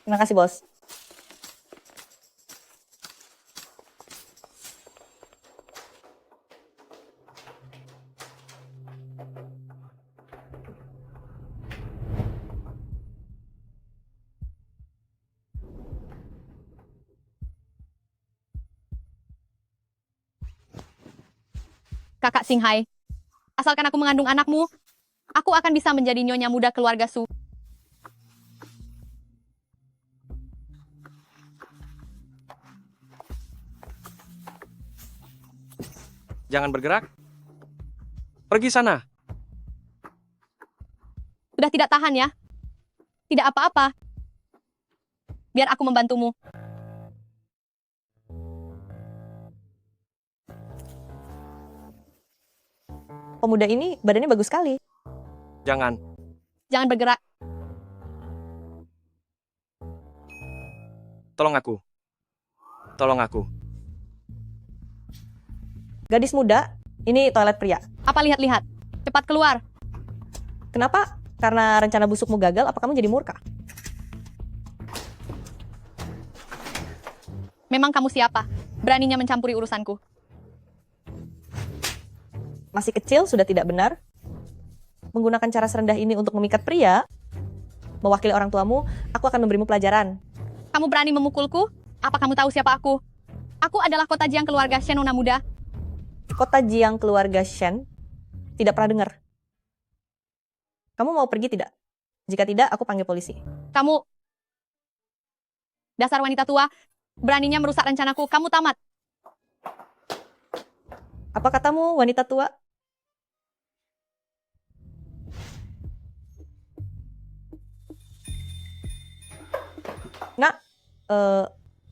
Terima kasih, Bos. Kakak Singhai, asalkan aku mengandung anakmu, aku akan bisa menjadi nyonya muda keluarga Su. Jangan bergerak. Pergi sana. Sudah tidak tahan ya? Tidak apa-apa. Biar aku membantumu. Pemuda ini badannya bagus sekali. Jangan. Jangan bergerak. Tolong aku. Tolong aku. Gadis muda, ini toilet pria. Apa lihat-lihat? Cepat keluar. Kenapa? Karena rencana busukmu gagal, apa kamu jadi murka? Memang kamu siapa? Beraninya mencampuri urusanku. Masih kecil, sudah tidak benar. Menggunakan cara serendah ini untuk memikat pria, mewakili orang tuamu, aku akan memberimu pelajaran. Kamu berani memukulku? Apa kamu tahu siapa aku? Aku adalah kota Jiang keluarga Shen Nona muda. Kota Jiang keluarga Shen? Tidak pernah dengar. Kamu mau pergi tidak? Jika tidak, aku panggil polisi. Kamu dasar wanita tua, beraninya merusak rencanaku. Kamu tamat. Apa katamu, wanita tua? Nak,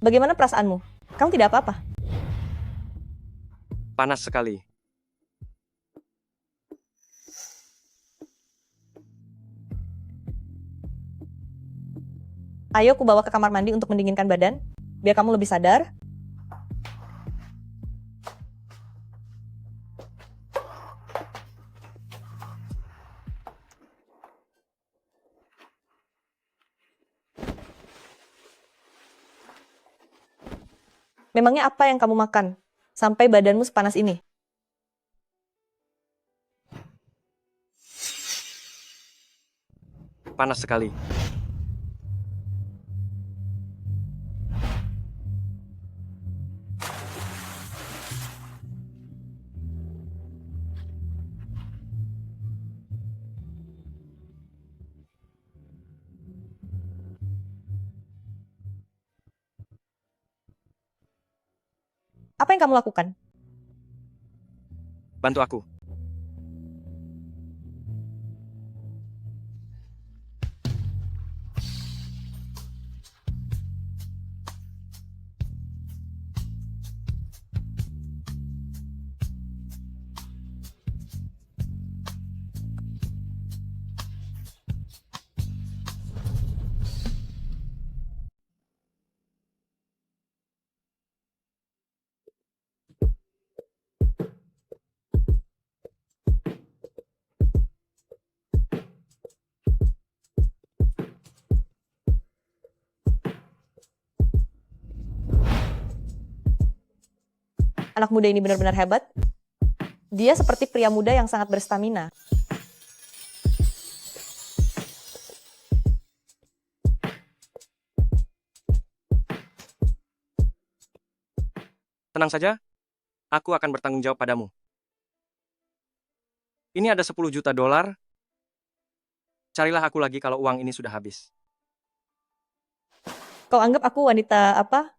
bagaimana perasaanmu? Kamu tidak apa-apa? Panas sekali. Ayo aku bawa ke kamar mandi untuk mendinginkan badan, biar kamu lebih sadar. Memangnya apa yang kamu makan? Sampai badanmu sepanas ini? Panas sekali. Apa yang kamu lakukan? Bantu aku. Anak muda ini benar-benar hebat. Dia seperti pria muda yang sangat berstamina. Tenang saja. Aku akan bertanggung jawab padamu. Ini ada 10 juta dolar. Carilah aku lagi kalau uang ini sudah habis. Kau anggap aku wanita apa?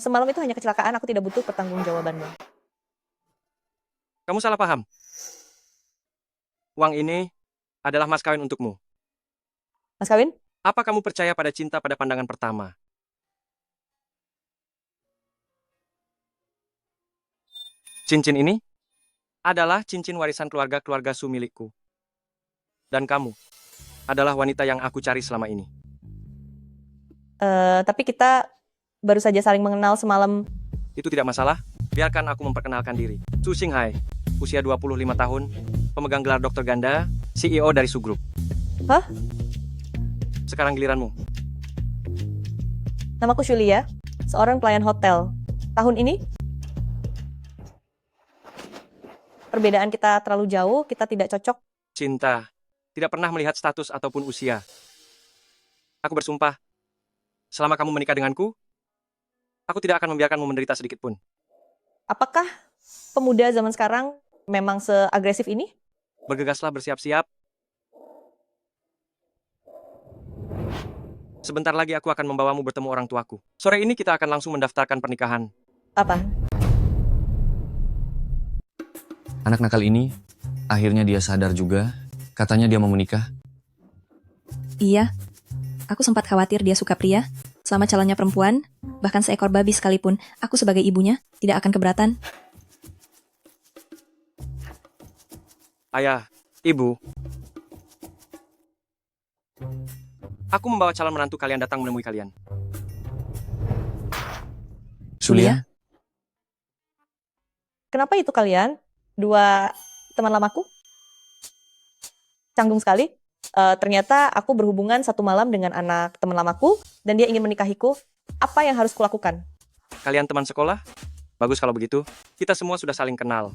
Semalam itu hanya kecelakaan, aku tidak butuh pertanggungjawabanmu. Kamu salah paham. Uang ini adalah mas kawin untukmu. Mas kawin? Apa kamu percaya pada cinta pada pandangan pertama? Cincin ini adalah cincin warisan keluarga-keluarga Su milikku. Dan kamu adalah wanita yang aku cari selama ini. Tapi kita baru saja saling mengenal semalam. Itu tidak masalah. Biarkan aku memperkenalkan diri. Su Xinghai, usia 25 tahun, pemegang gelar dokter ganda, CEO dari Su Group. Hah? Sekarang giliranmu. Namaku Julia, seorang pelayan hotel. Tahun ini, perbedaan kita terlalu jauh, kita tidak cocok. Cinta. Tidak pernah melihat status ataupun usia. Aku bersumpah, selama kamu menikah denganku, aku tidak akan membiarkanmu menderita sedikit pun. Apakah pemuda zaman sekarang memang seagresif ini? Bergegaslah bersiap-siap. Sebentar lagi aku akan membawamu bertemu orang tuaku. Sore ini kita akan langsung mendaftarkan pernikahan. Apa? Anak nakal ini, akhirnya dia sadar juga, katanya dia mau menikah. Iya, aku sempat khawatir dia suka pria. Selama calonnya perempuan, bahkan seekor babi sekalipun, aku sebagai ibunya tidak akan keberatan. Ayah, ibu. Aku membawa calon menantu kalian datang menemui kalian. Julia, Kenapa itu kalian? Dua teman lamaku? Canggung sekali. Ternyata aku berhubungan satu malam dengan anak teman lamaku dan dia ingin menikahiku. Apa yang harus kulakukan? Kalian teman sekolah? Bagus kalau begitu. Kita semua sudah saling kenal.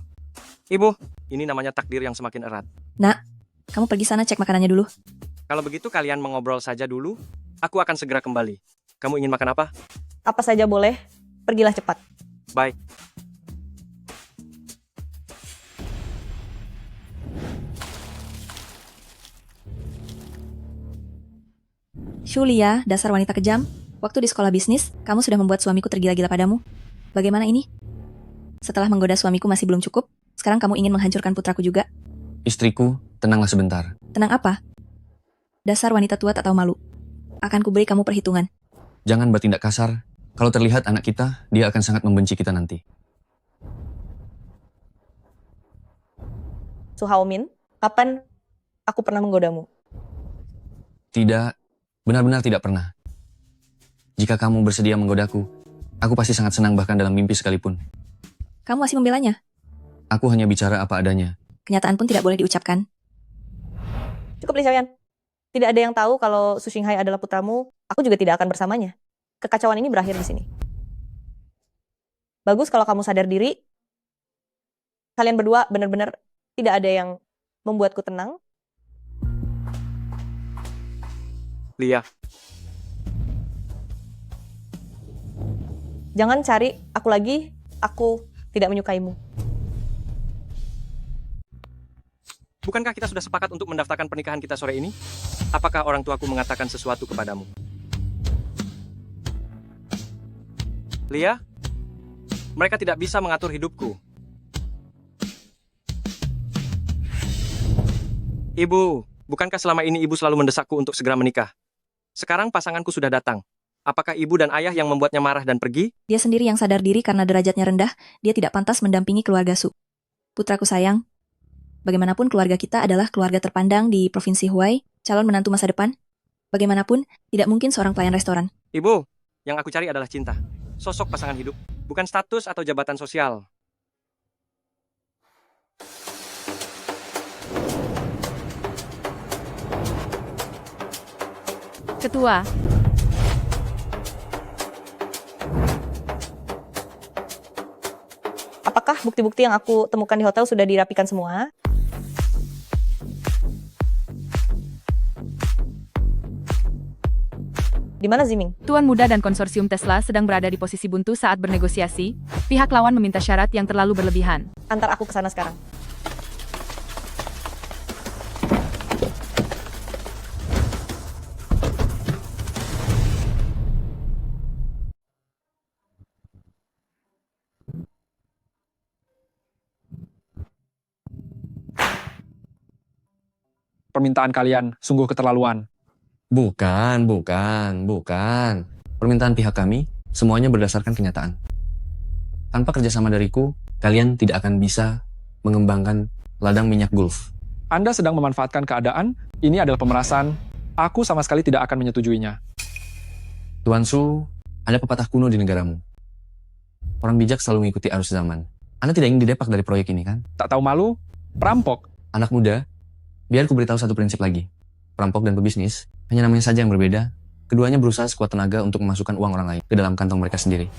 Ibu, ini namanya takdir yang semakin erat. Nak, kamu pergi sana cek makanannya dulu. Kalau begitu kalian mengobrol saja dulu. Aku akan segera kembali. Kamu ingin makan apa? Apa saja boleh, pergilah cepat. Baik. Julia, dasar wanita kejam. Waktu di sekolah bisnis, kamu sudah membuat suamiku tergila-gila padamu. Bagaimana ini? Setelah menggoda suamiku masih belum cukup, sekarang kamu ingin menghancurkan putraku juga. istriku, tenanglah sebentar. Tenang apa? Dasar wanita tua tak tahu malu. Akan kuberi kamu perhitungan. Jangan bertindak kasar. Kalau terlihat anak kita, dia akan sangat membenci kita nanti. Suhaomin, kapan aku pernah menggodamu? Tidak, benar-benar tidak pernah. Jika kamu bersedia menggodaku, aku pasti sangat senang bahkan dalam mimpi sekalipun. Kamu masih membelanya. Aku hanya bicara apa adanya. Kenyataan pun tidak boleh diucapkan. Cukup, Li Xiaoyan. Tidak ada yang tahu kalau Su Xinghai adalah putramu. Aku juga tidak akan bersamanya. Kekacauan ini berakhir di sini. Bagus kalau kamu sadar diri. Kalian berdua benar-benar tidak ada yang membuatku tenang. Lia, Jangan cari aku lagi. Aku tidak menyukaimu. bukankah kita sudah sepakat untuk mendaftarkan pernikahan kita sore ini? Apakah orang tuaku mengatakan sesuatu kepadamu? Lia, mereka tidak bisa mengatur hidupku. Ibu, bukankah selama ini ibu selalu mendesakku untuk segera menikah? Sekarang pasanganku sudah datang. Apakah ibu dan ayah yang membuatnya marah dan pergi? Dia sendiri yang sadar diri karena derajatnya rendah, dia tidak pantas mendampingi keluarga Su. Putraku sayang, bagaimanapun keluarga kita adalah keluarga terpandang di Provinsi Huai, calon menantu masa depan. Bagaimanapun, tidak mungkin seorang pelayan restoran. Ibu, yang aku cari adalah cinta. Sosok pasangan hidup, bukan status atau jabatan sosial. Ketua, Apakah bukti-bukti yang aku temukan di hotel sudah dirapikan semua? Di mana Ziming? Tuan Muda dan konsorsium Tesla sedang berada di posisi buntu saat bernegosiasi. Pihak lawan meminta syarat yang terlalu berlebihan. Antar aku ke sana sekarang. Permintaan kalian sungguh keterlaluan. Bukan. Permintaan pihak kami, semuanya berdasarkan kenyataan. Tanpa kerjasama dariku, kalian tidak akan bisa mengembangkan ladang minyak Gulf. Anda sedang memanfaatkan keadaan, ini adalah pemerasan. Aku sama sekali tidak akan menyetujuinya. Tuan Su, ada pepatah kuno di negaramu. Orang bijak selalu mengikuti arus zaman. Anda tidak ingin didepak dari proyek ini, kan? Tak tahu malu, perampok. Anak muda, biar ku beritahu satu prinsip lagi. Perampok dan pebisnis Hanya namanya saja yang berbeda. Keduanya berusaha sekuat tenaga untuk memasukkan uang orang lain ke dalam kantong mereka sendiri.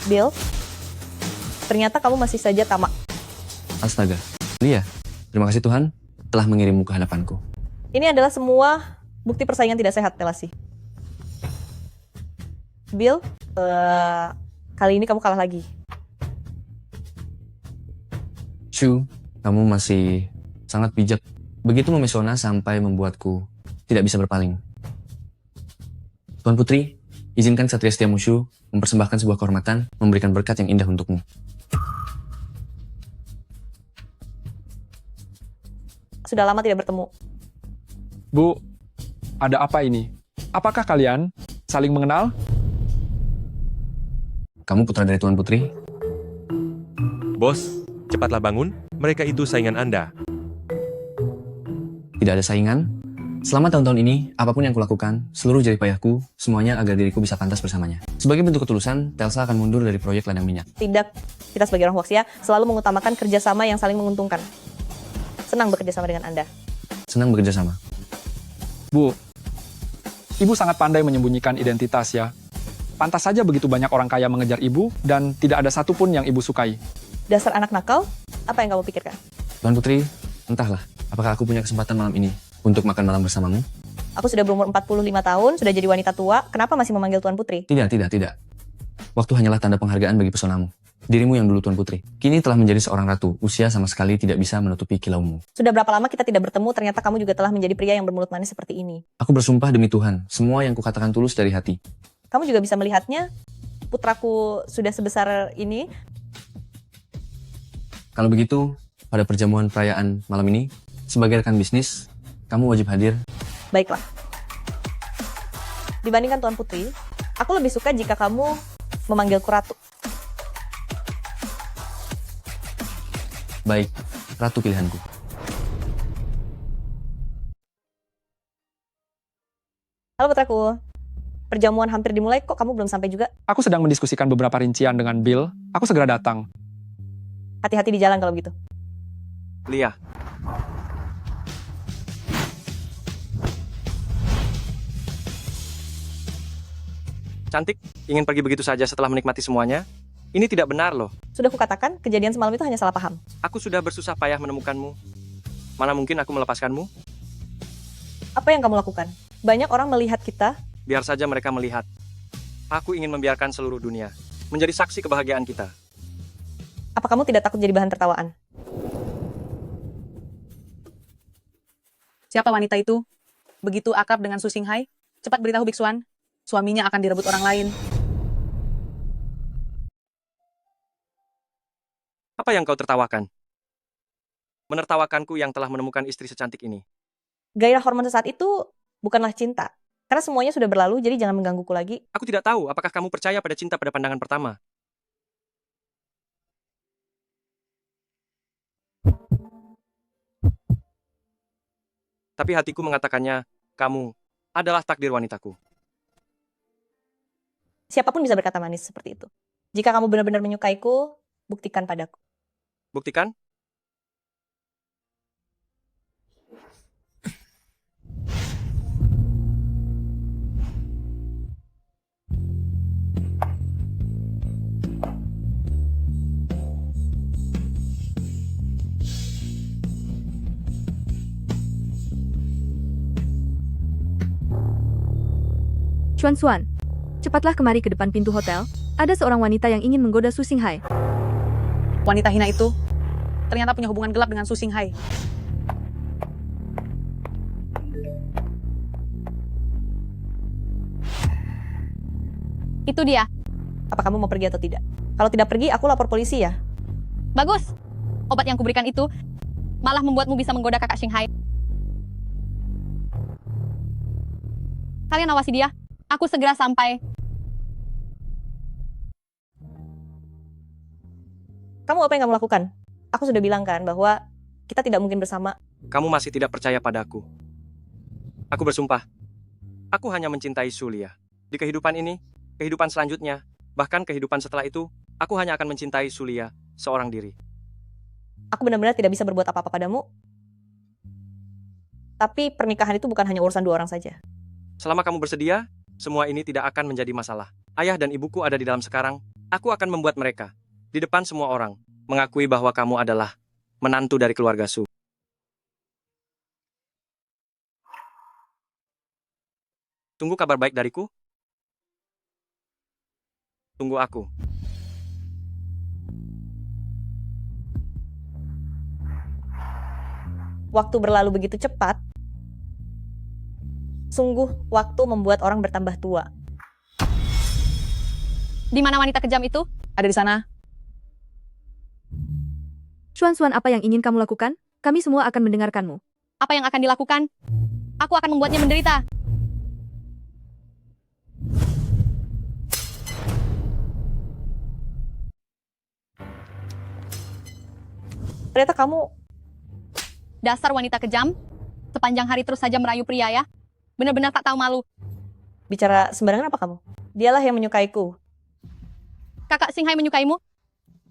Bill, ternyata kamu masih saja tamak. Astaga. Lia, terima kasih Tuhan telah mengirimmu ke hadapanku. Ini adalah semua bukti persaingan tidak sehat, Telasi. Bill, kali ini kamu kalah lagi. Shu, kamu masih sangat bijak. Begitu memesona sampai membuatku tidak bisa berpaling. Tuan Putri, izinkan Satria Setia Mushu mempersembahkan sebuah kehormatan, memberikan berkat yang indah untukmu. Sudah lama tidak bertemu. Bu, ada apa ini? Apakah kalian saling mengenal? Kamu putra dari Tuan Putri? Bos, cepatlah bangun. Mereka itu saingan Anda. Tidak ada saingan. Selama tahun-tahun ini, apapun yang kulakukan, seluruh jerih payahku, semuanya agar diriku bisa pantas bersamanya. Sebagai bentuk ketulusan, Telsa akan mundur dari proyek ladang minyak. Tidak, kita sebagai orang Huaxia selalu mengutamakan kerjasama yang saling menguntungkan. Senang bekerja sama dengan Anda. Senang bekerja sama. Bu, ibu sangat pandai menyembunyikan identitas ya. Pantas saja begitu banyak orang kaya mengejar ibu dan tidak ada satupun yang ibu sukai. Dasar anak nakal, apa yang kamu pikirkan? Tuan Putri, entahlah, apakah aku punya kesempatan malam ini untuk makan malam bersamamu? Aku sudah berumur 45 tahun, sudah jadi wanita tua, kenapa masih memanggil Tuan Putri? Tidak. Waktu hanyalah tanda penghargaan bagi pesonamu. Dirimu yang dulu Tuan Putri, kini telah menjadi seorang ratu. Usia sama sekali tidak bisa menutupi kilaumu. Sudah berapa lama kita tidak bertemu, ternyata kamu juga telah menjadi pria yang bermulut manis seperti ini. Aku bersumpah demi Tuhan, semua yang kukatakan tulus dari hati. Kamu juga bisa melihatnya, putraku sudah sebesar ini. Kalau begitu, pada perjamuan perayaan malam ini, sebagai rekan bisnis, kamu wajib hadir. Baiklah. Dibandingkan Tuan Putri, aku lebih suka jika kamu memanggilku Ratu. Baik, ratu pilihanku. Halo putraku, perjamuan hampir dimulai, kok kamu belum sampai juga? Aku sedang mendiskusikan beberapa rincian dengan Bill. Aku segera datang. Hati-hati di jalan kalau begitu. Lia, cantik, ingin pergi begitu saja setelah menikmati semuanya? Ini tidak benar loh. Sudah kukatakan, kejadian semalam itu hanya salah paham. Aku sudah bersusah payah menemukanmu. Mana mungkin aku melepaskanmu? Apa yang kamu lakukan? Banyak orang melihat kita. Biar saja mereka melihat. Aku ingin membiarkan seluruh dunia menjadi saksi kebahagiaan kita. Apa kamu tidak takut jadi bahan tertawaan? Siapa wanita itu? Begitu akrab dengan Su Xinghai? Cepat beritahu biksuan. Suaminya akan direbut orang lain. Apa yang kau tertawakan? Menertawakanku yang telah menemukan istri secantik ini. Gairah hormon sesaat itu bukanlah cinta. Karena semuanya sudah berlalu, jadi jangan menggangguku lagi. Aku tidak tahu apakah kamu percaya pada cinta pada pandangan pertama. Tapi hatiku mengatakannya, kamu adalah takdir wanitaku. Siapapun bisa berkata manis seperti itu. Jika kamu benar-benar menyukaiku, buktikan padaku. Buktikan? Xuan, cepatlah kemari ke depan pintu hotel. Ada seorang wanita yang ingin menggoda Su Xinghai. Wanita hina itu ternyata punya hubungan gelap dengan Su Xinghai. Itu dia. Apa kamu mau pergi atau tidak? Kalau tidak pergi, aku lapor polisi ya. Bagus. Obat yang kuberikan itu malah membuatmu bisa menggoda kakak Xinghai. Kalian awasi dia. Aku segera sampai. Kamu apa yang kamu lakukan? Aku sudah bilang kan bahwa kita tidak mungkin bersama. Kamu masih tidak percaya padaku. Aku bersumpah. Aku hanya mencintai Sulia. Di kehidupan ini, kehidupan selanjutnya, bahkan kehidupan setelah itu, aku hanya akan mencintai Sulia seorang diri. Aku benar-benar tidak bisa berbuat apa-apa padamu. Tapi pernikahan itu bukan hanya urusan dua orang saja. Selama kamu bersedia, semua ini tidak akan menjadi masalah. Ayah dan ibuku ada di dalam sekarang. Aku akan membuat mereka, di depan semua orang, mengakui bahwa kamu adalah menantu dari keluarga Su. Tunggu kabar baik dariku. Tunggu aku. Waktu berlalu begitu cepat. Sungguh, waktu membuat orang bertambah tua. Di mana wanita kejam itu? Ada di sana. Xuan-Xuan, apa yang ingin kamu lakukan? Kami semua akan mendengarkanmu. Apa yang akan dilakukan? Aku akan membuatnya menderita. Ternyata kamu Dasar wanita kejam. Sepanjang hari terus saja merayu pria ya. Benar-benar tak tahu malu. bicara sembarangan apa kamu? Dialah yang menyukaiku. Kakak Xinghai menyukaimu?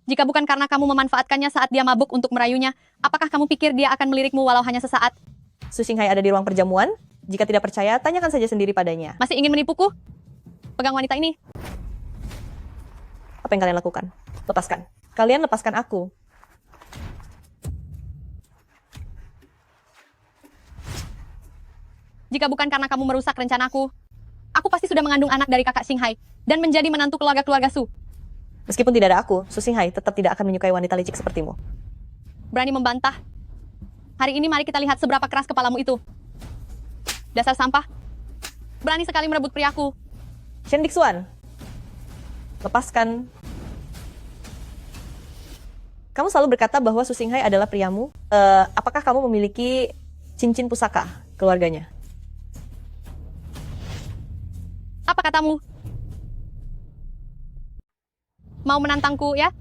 Jika bukan karena kamu memanfaatkannya saat dia mabuk untuk merayunya, apakah kamu pikir dia akan melirikmu walau hanya sesaat? Su Xinghai ada di ruang perjamuan. Jika tidak percaya, tanyakan saja sendiri padanya. Masih ingin menipuku? Pegang wanita ini. Apa yang kalian lakukan? Lepaskan. Kalian lepaskan aku. Jika bukan karena kamu merusak rencanaku, aku pasti sudah mengandung anak dari kakak Xinghai dan menjadi menantu keluarga-keluarga Su. Meskipun tidak ada aku, Su Xinghai tetap tidak akan menyukai wanita licik sepertimu. Berani membantah? Hari ini mari kita lihat seberapa keras kepalamu itu. Dasar sampah. Berani sekali merebut priaku. Shen Dixuan, lepaskan. Kamu selalu berkata bahwa Su Xinghai adalah priamu. Apakah kamu memiliki cincin pusaka keluarganya? Apa katamu? Mau menantangku, ya?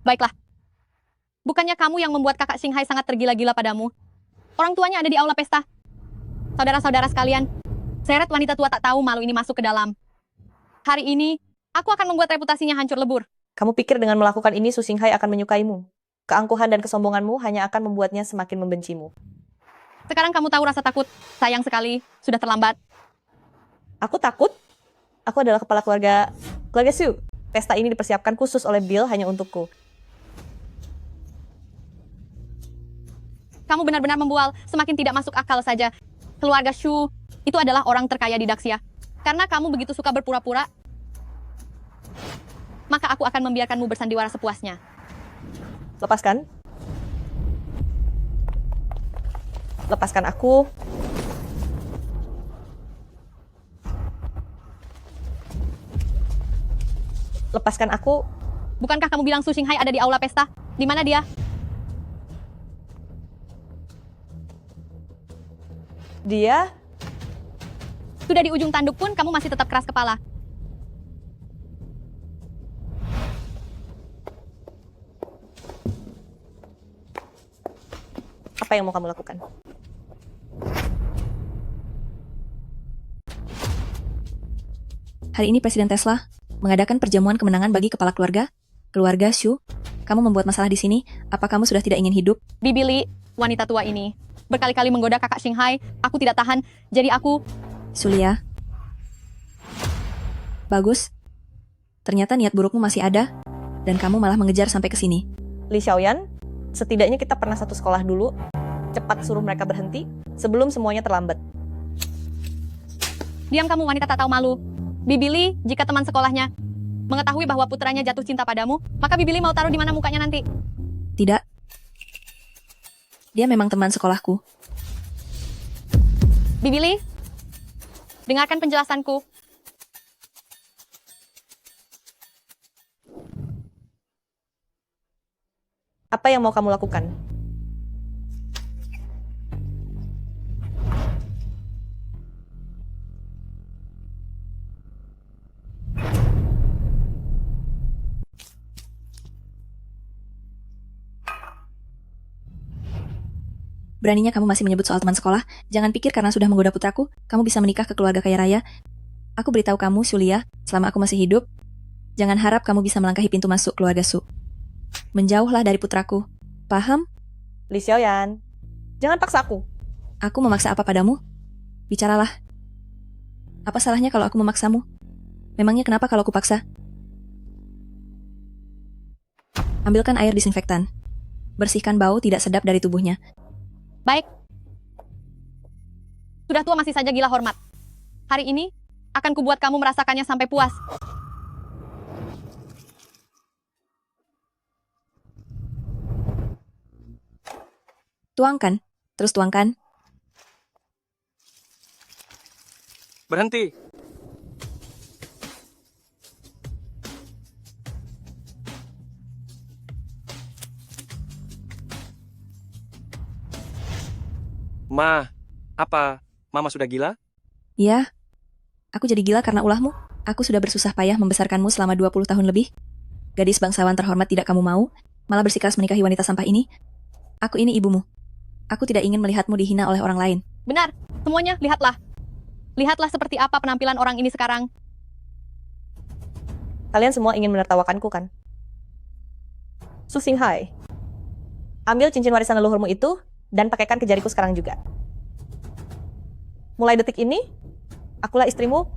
Baiklah. Bukannya kamu yang membuat kakak Xinghai sangat tergila-gila padamu? Orang tuanya ada di aula pesta. Saudara-saudara sekalian, seret wanita tua tak tahu malu ini masuk ke dalam. Hari ini, aku akan membuat reputasinya hancur lebur. Kamu pikir dengan melakukan ini Su Xinghai akan menyukaimu? Keangkuhan dan kesombonganmu hanya akan membuatnya semakin membencimu. Sekarang kamu tahu rasa takut. Sayang sekali, sudah terlambat. Aku takut? Aku adalah kepala keluarga Su. Pesta ini dipersiapkan khusus oleh Bill hanya untukku. Kamu benar-benar membual, semakin tidak masuk akal saja. Keluarga Shu itu adalah orang terkaya di Daxia. Karena kamu begitu suka berpura-pura, maka aku akan membiarkanmu bersandiwara sepuasnya. Lepaskan. Lepaskan aku. Lepaskan aku. Bukankah kamu bilang Su Xinghai ada di aula pesta? Di mana dia? Dia Sudah di ujung tanduk pun kamu masih tetap keras kepala. apa yang mau kamu lakukan? Hari ini Presiden Tesla mengadakan perjamuan kemenangan bagi kepala keluarga Shu. Kamu membuat masalah di sini. Apa kamu sudah tidak ingin hidup? Bibi Li, wanita tua ini, berkali-kali menggoda kakak Xinghai. Aku tidak tahan, jadi aku... Sulia. Bagus. Ternyata niat burukmu masih ada, dan kamu malah mengejar sampai ke sini. Li Xiaoyan, setidaknya kita pernah satu sekolah dulu. Cepat suruh mereka berhenti sebelum semuanya terlambat. Diam kamu wanita tak tahu malu. Bibi Li, jika teman sekolahnya mengetahui bahwa putranya jatuh cinta padamu, maka Bibi Li mau taruh di mana mukanya nanti? Tidak. Dia memang teman sekolahku. Bibi Li, dengarkan penjelasanku. Apa yang mau kamu lakukan? Beraninya kamu masih menyebut soal teman sekolah? Jangan pikir karena sudah menggoda putraku, kamu bisa menikah ke keluarga kaya raya. Aku beritahu kamu, Sulia, selama aku masih hidup, jangan harap kamu bisa melangkahi pintu masuk keluarga Su. Menjauhlah dari putraku. Paham? Li Xiaoyan, jangan paksa aku. Aku memaksa apa padamu? Bicaralah. Apa salahnya kalau aku memaksamu? Memangnya kenapa kalau aku paksa? Ambilkan air disinfektan. Bersihkan bau tidak sedap dari tubuhnya. Baik. Sudah tua masih saja gila hormat. Hari ini akan kubuat kamu merasakannya sampai puas. Tuangkan. Terus tuangkan. Berhenti. Ma, apa Mama sudah gila? Ya, aku jadi gila karena ulahmu. Aku sudah bersusah payah membesarkanmu selama 20 tahun lebih. Gadis bangsawan terhormat tidak kamu mau, malah bersikeras menikahi wanita sampah ini. Aku ini ibumu. Aku tidak ingin melihatmu dihina oleh orang lain. Benar, semuanya lihatlah. Lihatlah seperti apa penampilan orang ini sekarang. Kalian semua ingin menertawakanku kan? Su Xinghai, ambil cincin warisan leluhurmu itu dan pakaikan ke jariku sekarang juga. Mulai detik ini, akulah istrimu.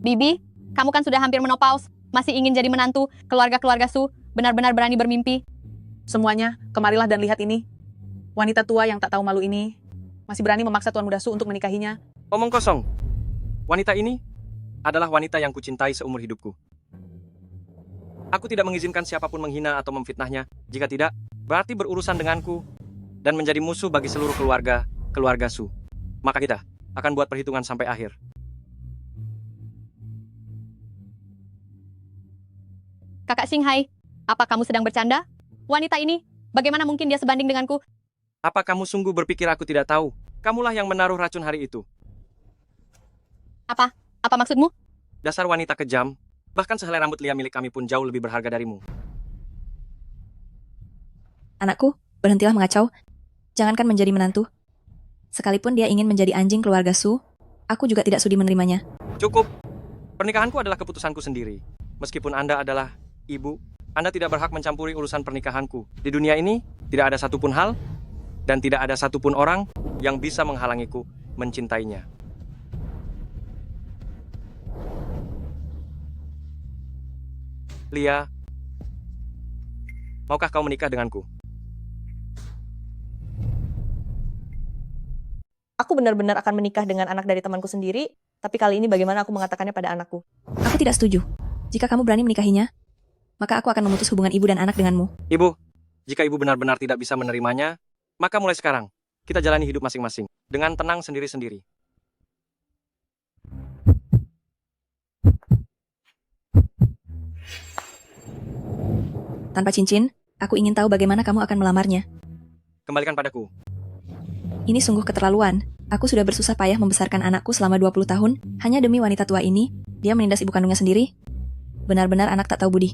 Bibi, kamu kan sudah hampir menopause. Masih ingin jadi menantu keluarga-keluarga Su. Benar-benar berani bermimpi. Semuanya, kemarilah dan lihat ini. Wanita tua yang tak tahu malu ini masih berani memaksa Tuan Muda Su untuk menikahinya. Omong kosong. Wanita ini adalah wanita yang kucintai seumur hidupku. Aku tidak mengizinkan siapapun menghina atau memfitnahnya. Jika tidak, berarti berurusan denganku dan menjadi musuh bagi seluruh keluarga Su. Maka kita akan buat perhitungan sampai akhir. Kakak Xinghai, apa kamu sedang bercanda? Wanita ini, bagaimana mungkin dia sebanding denganku? Apa kamu sungguh berpikir aku tidak tahu? Kamulah yang menaruh racun hari itu. Apa? Apa maksudmu? Dasar wanita kejam. Bahkan sehelai rambut Lia milik kami pun jauh lebih berharga darimu. Anakku, berhentilah mengacau. Jangankan menjadi menantu. Sekalipun dia ingin menjadi anjing keluarga Su, aku juga tidak sudi menerimanya. Cukup. Pernikahanku adalah keputusanku sendiri. Meskipun Anda adalah ibu, Anda tidak berhak mencampuri urusan pernikahanku. Di dunia ini, tidak ada satupun hal dan tidak ada satupun orang yang bisa menghalangiku mencintainya. Lia, maukah kau menikah denganku? Aku benar-benar akan menikah dengan anak dari temanku sendiri, tapi kali ini bagaimana aku mengatakannya pada anakku? Aku tidak setuju. Jika kamu berani menikahinya, maka aku akan memutus hubungan ibu dan anak denganmu. Ibu, jika ibu benar-benar tidak bisa menerimanya, maka mulai sekarang, kita jalani hidup masing-masing, dengan tenang sendiri-sendiri. Tanpa cincin, aku ingin tahu bagaimana kamu akan melamarnya. Kembalikan padaku. Ini sungguh keterlaluan. Aku sudah bersusah payah membesarkan anakku selama 20 tahun, hanya demi wanita tua ini, dia menindas ibu kandungnya sendiri. Benar-benar anak tak tahu budi.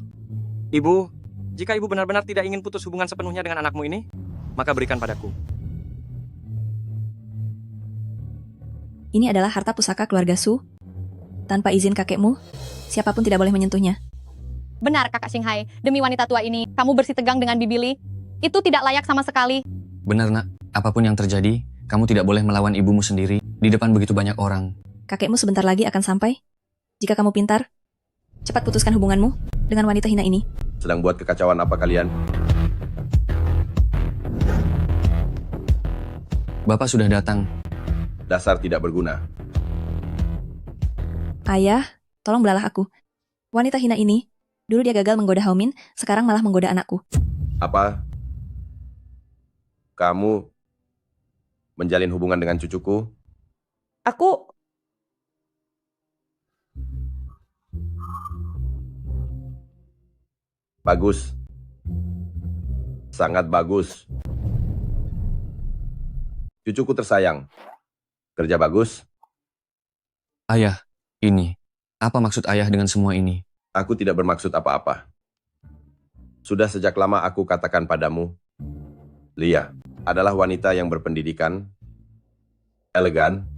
Ibu, jika ibu benar-benar tidak ingin putus hubungan sepenuhnya dengan anakmu ini, maka berikan padaku. Ini adalah harta pusaka keluarga Su. Tanpa izin kakekmu, siapapun tidak boleh menyentuhnya. Benar, Kakak Xinghai. Demi wanita tua ini, kamu bersih tegang dengan Bibi Li. Itu tidak layak sama sekali. Benar nak, apapun yang terjadi, kamu tidak boleh melawan ibumu sendiri di depan begitu banyak orang. Kakekmu sebentar lagi akan sampai. Jika kamu pintar, cepat putuskan hubunganmu dengan wanita hina ini. Sedang buat kekacauan apa kalian? Bapak sudah datang. Dasar tidak berguna. Ayah, tolong belalah aku. Wanita hina ini, dulu dia gagal menggoda Haumin, sekarang malah menggoda anakku. Apa? Kamu menjalin hubungan dengan cucuku? Aku... Bagus. Sangat bagus. Cucuku tersayang. Kerja bagus. Ayah, ini. Apa maksud ayah dengan semua ini? Aku tidak bermaksud apa-apa. Sudah sejak lama aku katakan padamu, Lia adalah wanita yang berpendidikan, elegan,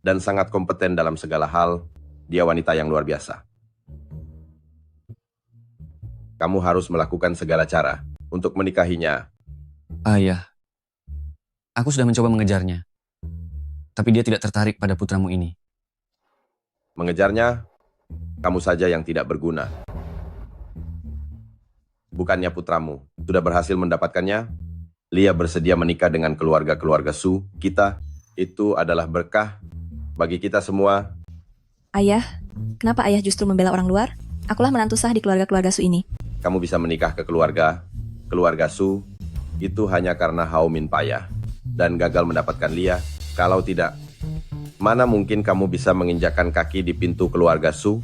dan sangat kompeten dalam segala hal. Dia wanita yang luar biasa. Kamu harus melakukan segala cara untuk menikahinya. Ayah, aku sudah mencoba mengejarnya. Tapi dia tidak tertarik pada putramu ini. Mengejarnya, kamu saja yang tidak berguna. Bukannya putramu sudah berhasil mendapatkannya? Lia bersedia menikah dengan keluarga-keluarga Su. Kita, itu adalah berkah bagi kita semua. Ayah, kenapa ayah justru membela orang luar? Akulah menantu sah di keluarga-keluarga Su ini. Kamu bisa menikah ke keluarga Su, itu hanya karena Hao Min payah dan gagal mendapatkan Lia. Kalau tidak, mana mungkin kamu bisa menginjakkan kaki di pintu keluarga Su?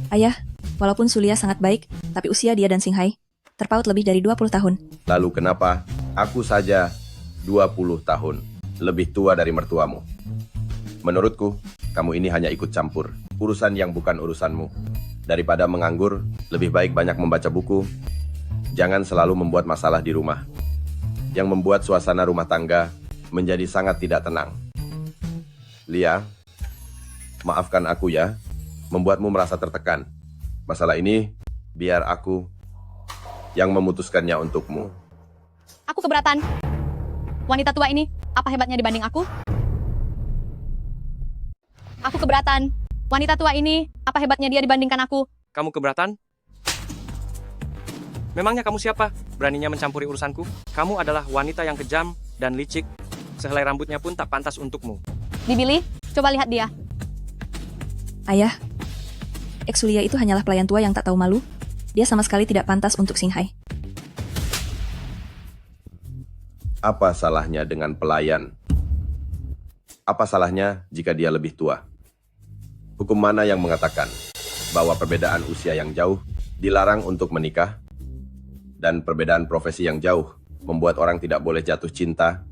Ayah, walaupun Sulia sangat baik, tapi usia dia dan Singhai terpaut lebih dari 20 tahun. Lalu kenapa aku saja 20 tahun lebih tua dari mertuamu? Menurutku, kamu ini hanya ikut campur urusan yang bukan urusanmu. Daripada menganggur, lebih baik banyak membaca buku. Jangan selalu membuat masalah di rumah, yang membuat suasana rumah tangga menjadi sangat tidak tenang. Lia, maafkan aku ya, membuatmu merasa tertekan. Masalah ini, biar aku yang memutuskannya untukmu. Aku keberatan. Wanita tua ini, apa hebatnya dibanding aku? Aku keberatan. Wanita tua ini, apa hebatnya dia dibandingkan aku? Kamu keberatan? Memangnya kamu siapa? Beraninya mencampuri urusanku? Kamu adalah wanita yang kejam dan licik. Sehelai rambutnya pun tak pantas untukmu. Dibili, coba lihat dia. Ayah, ex Sulia itu hanyalah pelayan tua yang tak tahu malu. Dia sama sekali tidak pantas untuk Singhai. Apa salahnya dengan pelayan? Apa salahnya jika dia lebih tua? Hukum mana yang mengatakan bahwa perbedaan usia yang jauh dilarang untuk menikah? Dan perbedaan profesi yang jauh membuat orang tidak boleh jatuh cinta?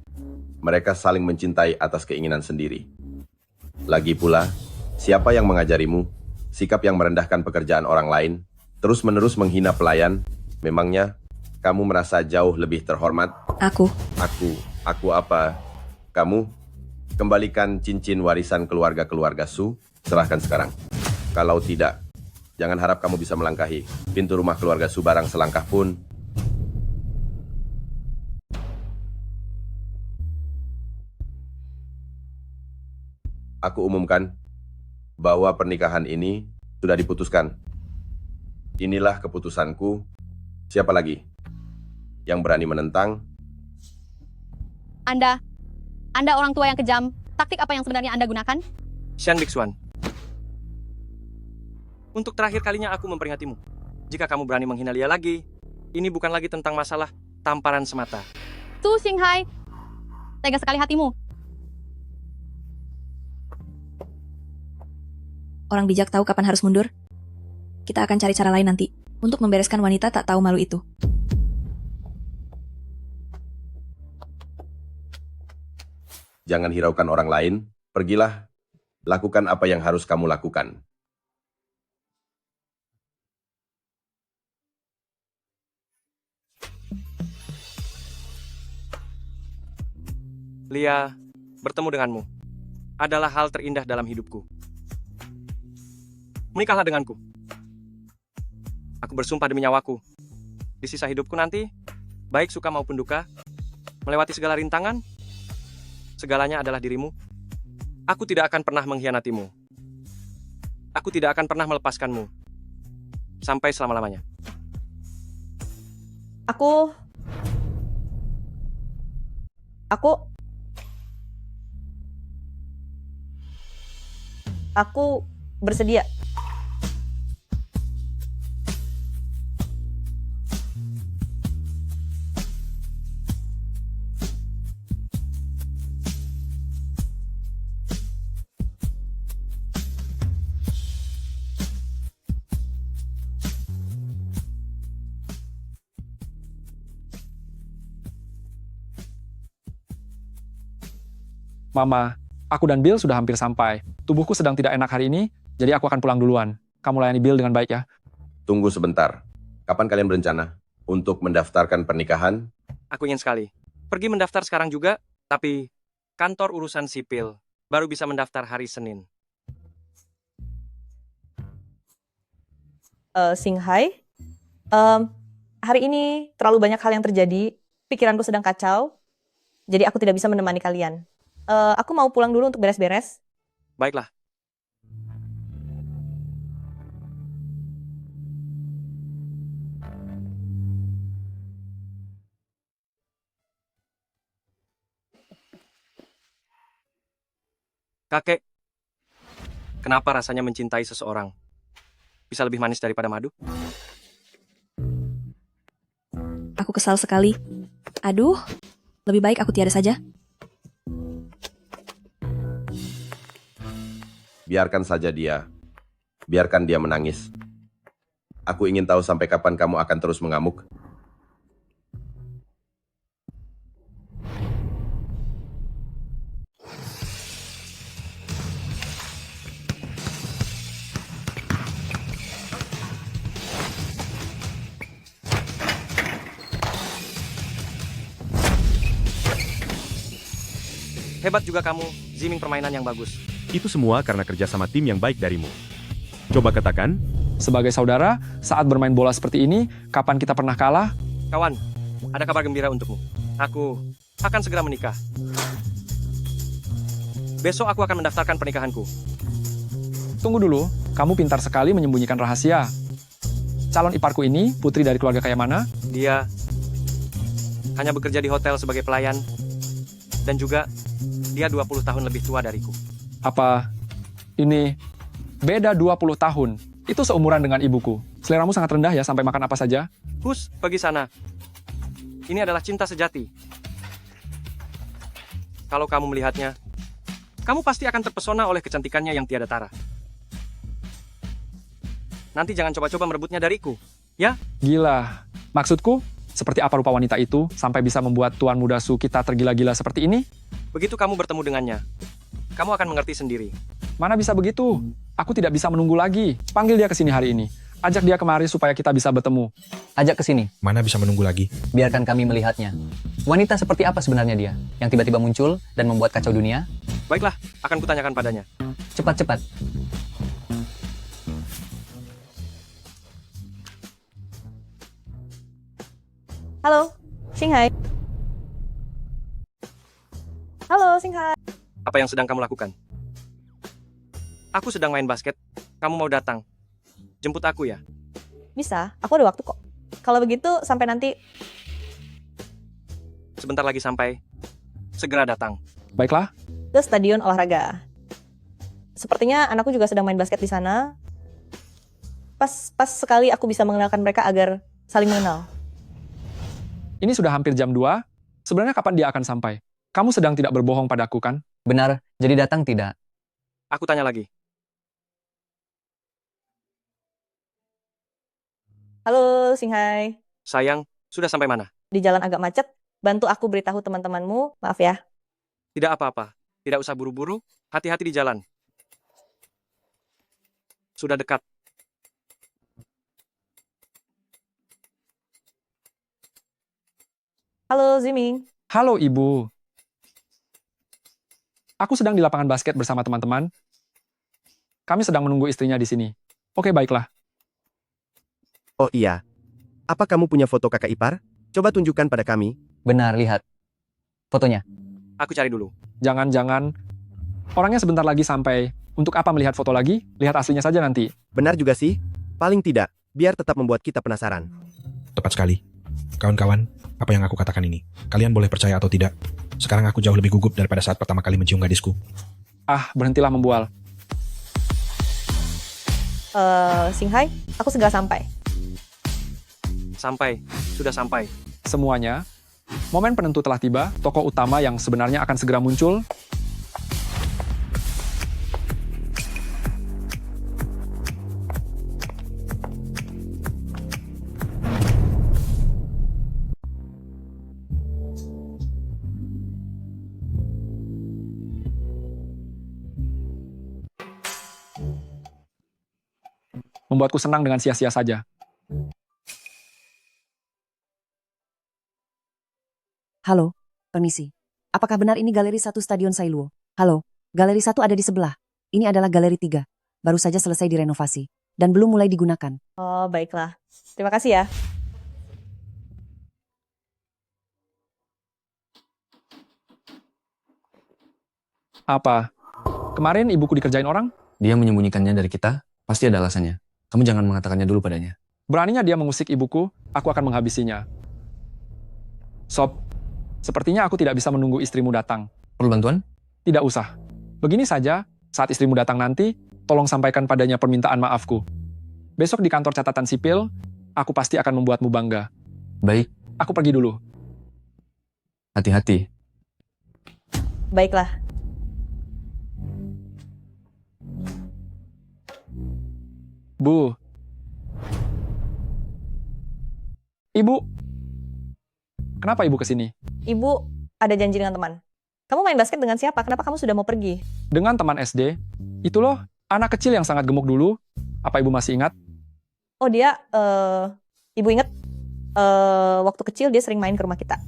Mereka saling mencintai atas keinginan sendiri. Lagi pula, siapa yang mengajarimu sikap yang merendahkan pekerjaan orang lain, terus-menerus menghina pelayan? Memangnya kamu merasa jauh lebih terhormat? Aku Apa? Kamu? Kembalikan cincin warisan keluarga-keluarga Su, serahkan sekarang. Kalau tidak, jangan harap kamu bisa melangkahi pintu rumah keluarga Su barang selangkah pun. Aku umumkan bahwa pernikahan ini sudah diputuskan. Inilah keputusanku. Siapa lagi yang berani menentang? Anda orang tua yang kejam. Taktik apa yang sebenarnya Anda gunakan? Shan Bixuan. Untuk terakhir kalinya aku memperingatimu. Jika kamu berani menghina Lia lagi, ini bukan lagi tentang masalah tamparan semata. Su Singhai, tega sekali hatimu. orang bijak tahu kapan harus mundur. Kita akan cari cara lain nanti untuk membereskan wanita tak tahu malu itu. Jangan hiraukan orang lain, pergilah, lakukan apa yang harus kamu lakukan. Lia, bertemu denganmu adalah hal terindah dalam hidupku. Menikahlah denganku. Aku bersumpah demi nyawaku. Di sisa hidupku nanti, baik suka maupun duka, melewati segala rintangan, segalanya adalah dirimu. Aku tidak akan pernah mengkhianatimu. Aku tidak akan pernah melepaskanmu. Sampai selama-lamanya. Aku bersedia. Mama, aku dan Bill sudah hampir sampai. Tubuhku sedang tidak enak hari ini, jadi aku akan pulang duluan. Kamu layani Bill dengan baik ya. Tunggu sebentar. Kapan kalian berencana untuk mendaftarkan pernikahan? Aku ingin sekali. Pergi mendaftar sekarang juga, tapi kantor urusan sipil baru bisa mendaftar hari Senin. Singhai, hari ini terlalu banyak hal yang terjadi. Pikiranku sedang kacau, jadi aku tidak bisa menemani kalian. Aku mau pulang dulu untuk beres-beres. Baiklah. Kakek, kenapa rasanya mencintai seseorang bisa lebih manis daripada madu? Aku kesal sekali. Aduh, lebih baik aku tiada saja. Biarkan saja dia. Biarkan dia menangis. Aku ingin tahu sampai kapan kamu akan terus mengamuk. Hebat juga kamu, Ziming, permainan yang bagus. Itu semua karena kerjasama tim yang baik darimu. Coba katakan, Sebagai saudara, saat bermain bola seperti ini, kapan kita pernah kalah? Kawan, ada kabar gembira untukmu. Aku akan segera menikah. Besok aku akan mendaftarkan pernikahanku. Tunggu dulu, kamu pintar sekali menyembunyikan rahasia. Calon iparku ini, putri dari keluarga kaya mana? Dia hanya bekerja di hotel sebagai pelayan. Dan juga, dia 20 tahun lebih tua dariku. Apa ini beda 20 tahun? Itu seumuran dengan ibuku. Seleramu sangat rendah ya sampai makan apa saja. Hus, pergi sana. Ini adalah cinta sejati. Kalau kamu melihatnya, kamu pasti akan terpesona oleh kecantikannya yang tiada tara. Nanti jangan coba-coba merebutnya dariku, ya? Gila. Maksudku, seperti apa rupa wanita itu sampai bisa membuat Tuan Muda Su kita tergila-gila seperti ini? Begitu kamu bertemu dengannya, kamu akan mengerti sendiri. Mana bisa begitu? Aku tidak bisa menunggu lagi. Panggil dia ke sini hari ini. Ajak dia kemari supaya kita bisa bertemu. Ajak ke sini. Mana bisa menunggu lagi? Biarkan kami melihatnya. Wanita seperti apa sebenarnya dia? Yang tiba-tiba muncul dan membuat kacau dunia? Baiklah, akan kutanyakan padanya. Cepat-cepat. Halo, Singhai. Halo, Singhai. Apa yang sedang kamu lakukan? Aku sedang main basket. Kamu mau datang? Jemput aku ya? Bisa, aku ada waktu kok. Kalau begitu, sampai nanti. Sebentar lagi sampai. Segera datang. Baiklah. Ke stadion olahraga. Sepertinya anakku juga sedang main basket di sana. Pas sekali aku bisa mengenalkan mereka agar saling mengenal. Ini sudah hampir jam 2. Sebenarnya kapan dia akan sampai? Kamu sedang tidak berbohong padaku, kan? Benar, jadi datang tidak? Aku tanya lagi. Halo, Singhai. Sayang, sudah sampai mana? Di jalan agak macet, bantu aku beritahu teman-temanmu. Maaf ya. Tidak apa-apa. Tidak usah buru-buru. Hati-hati di jalan. Sudah dekat. Halo, Ziming. Halo, Ibu. Aku sedang di lapangan basket bersama teman-teman. Kami sedang menunggu istrinya di sini. Oke, baiklah. Oh iya. Apa kamu punya foto kakak ipar? Coba tunjukkan pada kami. Benar, lihat. Fotonya. Aku cari dulu. Jangan-jangan orangnya sebentar lagi sampai. Untuk apa melihat foto lagi? Lihat aslinya saja nanti. Benar juga sih. Paling tidak, biar tetap membuat kita penasaran. Tepat sekali. Kawan-kawan, apa yang aku katakan ini? Kalian boleh percaya atau tidak. Sekarang aku jauh lebih gugup daripada saat pertama kali mencium gadisku. Ah, berhentilah membual. Singhai, aku segera sampai. Sampai. Sudah sampai. Semuanya, momen penentu telah tiba, tokoh utama yang sebenarnya akan segera muncul. Membuatku senang dengan sia-sia saja. Halo, permisi. Apakah benar ini Galeri 1 Stadion Sailuo? Halo, Galeri 1 ada di sebelah. Ini adalah Galeri 3. Baru saja selesai direnovasi. Dan belum mulai digunakan. Oh, baiklah. Terima kasih ya. Apa? Kemarin ibuku dikerjain orang? Dia menyembunyikannya dari kita, pasti ada alasannya. Kamu jangan mengatakannya dulu padanya. Beraninya dia mengusik ibuku, aku akan menghabisinya. Sob, sepertinya aku tidak bisa menunggu istrimu datang. Perlu bantuan? Tidak usah. Begini saja, saat istrimu datang nanti, tolong sampaikan padanya permintaan maafku. Besok di kantor catatan sipil, aku pasti akan membuatmu bangga. Baik. Aku pergi dulu. Hati-hati. Baiklah. Bu. Ibu. Kenapa ibu kesini? Ibu ada janji dengan teman. Kamu main basket dengan siapa? Kenapa kamu sudah mau pergi? Dengan teman SD. Itu loh, anak kecil yang sangat gemuk dulu. Apa ibu masih ingat? Oh dia, ibu inget waktu kecil dia sering main ke rumah kita.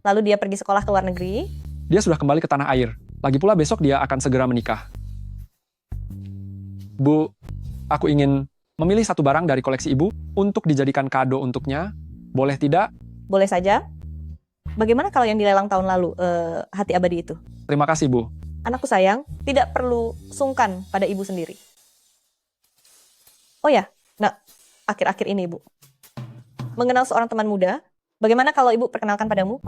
Lalu dia pergi sekolah ke luar negeri. Dia sudah kembali ke tanah air. Lagi pula besok dia akan segera menikah. Bu, aku ingin memilih satu barang dari koleksi ibu untuk dijadikan kado untuknya. Boleh tidak? Boleh saja. Bagaimana kalau yang dilelang tahun lalu, hati abadi itu? Terima kasih, Bu. Anakku sayang, tidak perlu sungkan pada ibu sendiri. Oh ya, nah, akhir-akhir ini ibu. Mengenal seorang teman muda, bagaimana kalau ibu perkenalkan padamu?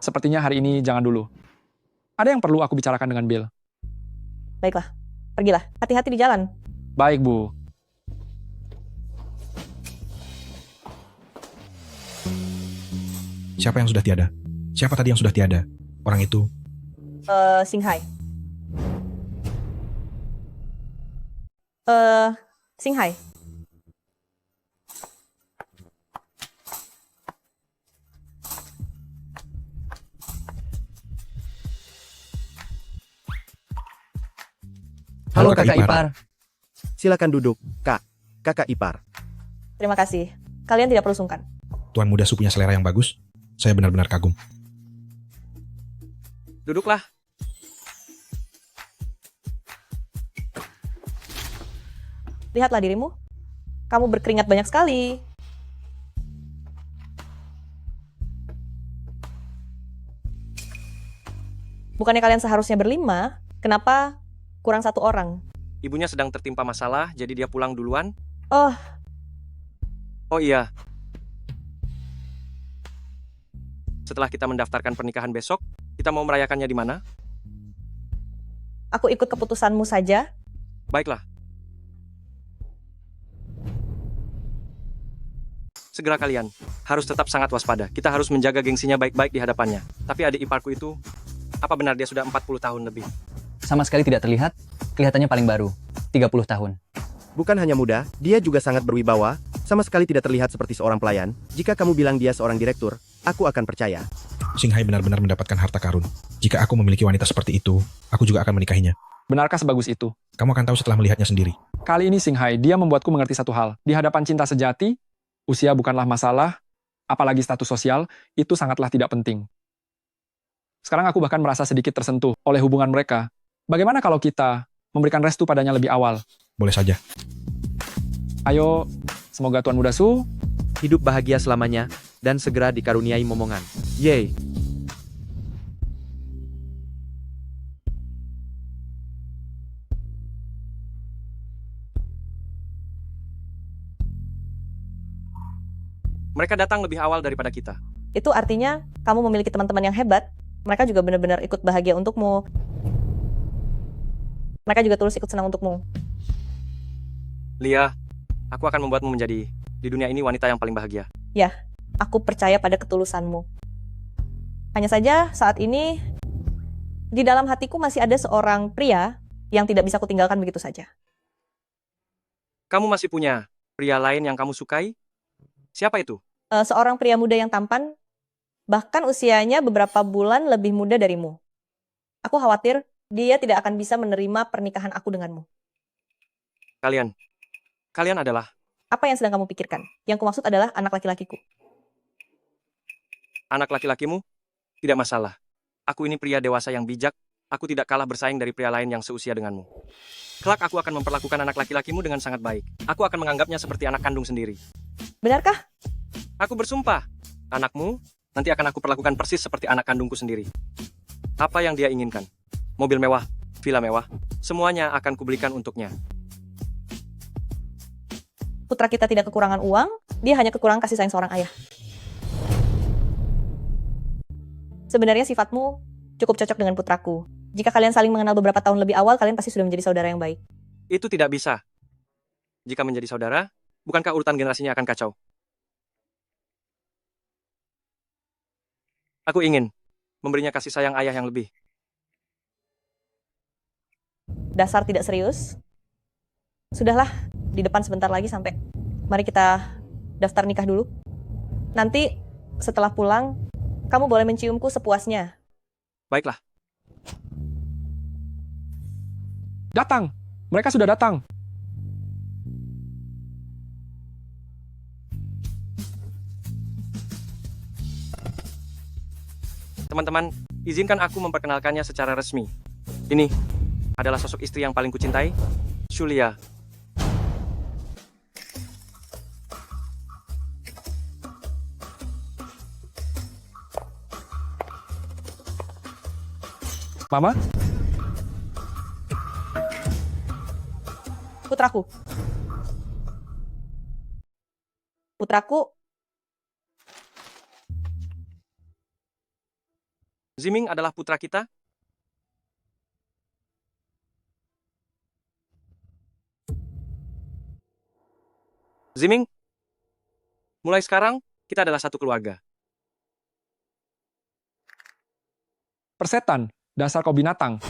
Sepertinya hari ini jangan dulu. Ada yang perlu aku bicarakan dengan Bill. Baiklah, pergilah. Hati-hati di jalan. Baik, Bu. Siapa yang sudah tiada? Siapa tadi yang sudah tiada? Orang itu. Singhai. Singhai. Halo kakak ipar. Silakan duduk, Kak. Kakak ipar. Terima kasih. Kalian tidak perlu sungkan. Tuan muda Su punya selera yang bagus. Saya benar-benar kagum. Duduklah. Lihatlah dirimu. Kamu berkeringat banyak sekali. Bukannya kalian seharusnya berlima? Kenapa kurang satu orang? Ibunya sedang tertimpa masalah, jadi dia pulang duluan. Oh, Oh iya. Setelah kita mendaftarkan pernikahan besok, kita mau merayakannya di mana? aku ikut keputusanmu saja. Baiklah. Segera kalian. Harus tetap sangat waspada. Kita harus menjaga gengsinya baik-baik di hadapannya. Tapi adik iparku itu, apa benar dia sudah 40 tahun lebih? Sama sekali tidak terlihat, kelihatannya paling baru, 30 tahun. Bukan hanya muda, dia juga sangat berwibawa, sama sekali tidak terlihat seperti seorang pelayan. Jika kamu bilang dia seorang direktur, aku akan percaya. Singhai benar-benar mendapatkan harta karun. Jika aku memiliki wanita seperti itu, aku juga akan menikahinya. Benarkah sebagus itu? Kamu akan tahu setelah melihatnya sendiri. Kali ini Singhai, dia membuatku mengerti satu hal. Di hadapan cinta sejati, usia bukanlah masalah, apalagi status sosial, itu sangatlah tidak penting. Sekarang aku bahkan merasa sedikit tersentuh oleh hubungan mereka. Bagaimana kalau kita memberikan restu padanya lebih awal? Boleh saja. Ayo, semoga Tuan Muda Su hidup bahagia selamanya, dan segera dikaruniai momongan. Yeay! Mereka datang lebih awal daripada kita. Itu artinya kamu memiliki teman-teman yang hebat. Mereka juga benar-benar ikut bahagia untukmu. Mereka juga tulus ikut senang untukmu. Lia, aku akan membuatmu menjadi di dunia ini wanita yang paling bahagia. Ya, aku percaya pada ketulusanmu. Hanya saja saat ini di dalam hatiku masih ada seorang pria yang tidak bisa kutinggalkan begitu saja. Kamu masih punya pria lain yang kamu sukai? Siapa itu? Seorang pria muda yang tampan, bahkan usianya beberapa bulan lebih muda darimu. Aku khawatir dia tidak akan bisa menerima pernikahan aku denganmu. Kalian adalah... Apa yang sedang kamu pikirkan? Yang kumaksud adalah anak laki-lakiku. Anak laki-lakimu? Tidak masalah. Aku ini pria dewasa yang bijak, aku tidak kalah bersaing dari pria lain yang seusia denganmu. Kelak aku akan memperlakukan anak laki-lakimu dengan sangat baik. Aku akan menganggapnya seperti anak kandung sendiri. Benarkah? Aku bersumpah, anakmu nanti akan aku perlakukan persis seperti anak kandungku sendiri. Apa yang dia inginkan? Mobil mewah, villa mewah, semuanya akan kubelikan untuknya. Putra kita tidak kekurangan uang, dia hanya kekurangan kasih sayang seorang ayah. Sebenarnya sifatmu cukup cocok dengan putraku. Jika kalian saling mengenal beberapa tahun lebih awal, kalian pasti sudah menjadi saudara yang baik. Itu tidak bisa. Jika menjadi saudara, bukankah urutan generasinya akan kacau? Aku ingin memberinya kasih sayang ayah yang lebih. Dasar tidak serius. Sudahlah, di depan sebentar lagi sampai. Mari kita daftar nikah dulu. Nanti setelah pulang, kamu boleh menciumku sepuasnya. Baiklah. Datang! Mereka sudah datang. Teman-teman, izinkan aku memperkenalkannya secara resmi. Ini adalah sosok istri yang paling kucintai, Julia. Mama? Putraku. Putraku, Ziming adalah putra kita. Ziming, mulai sekarang kita adalah satu keluarga. Persetan, dasar kau binatang.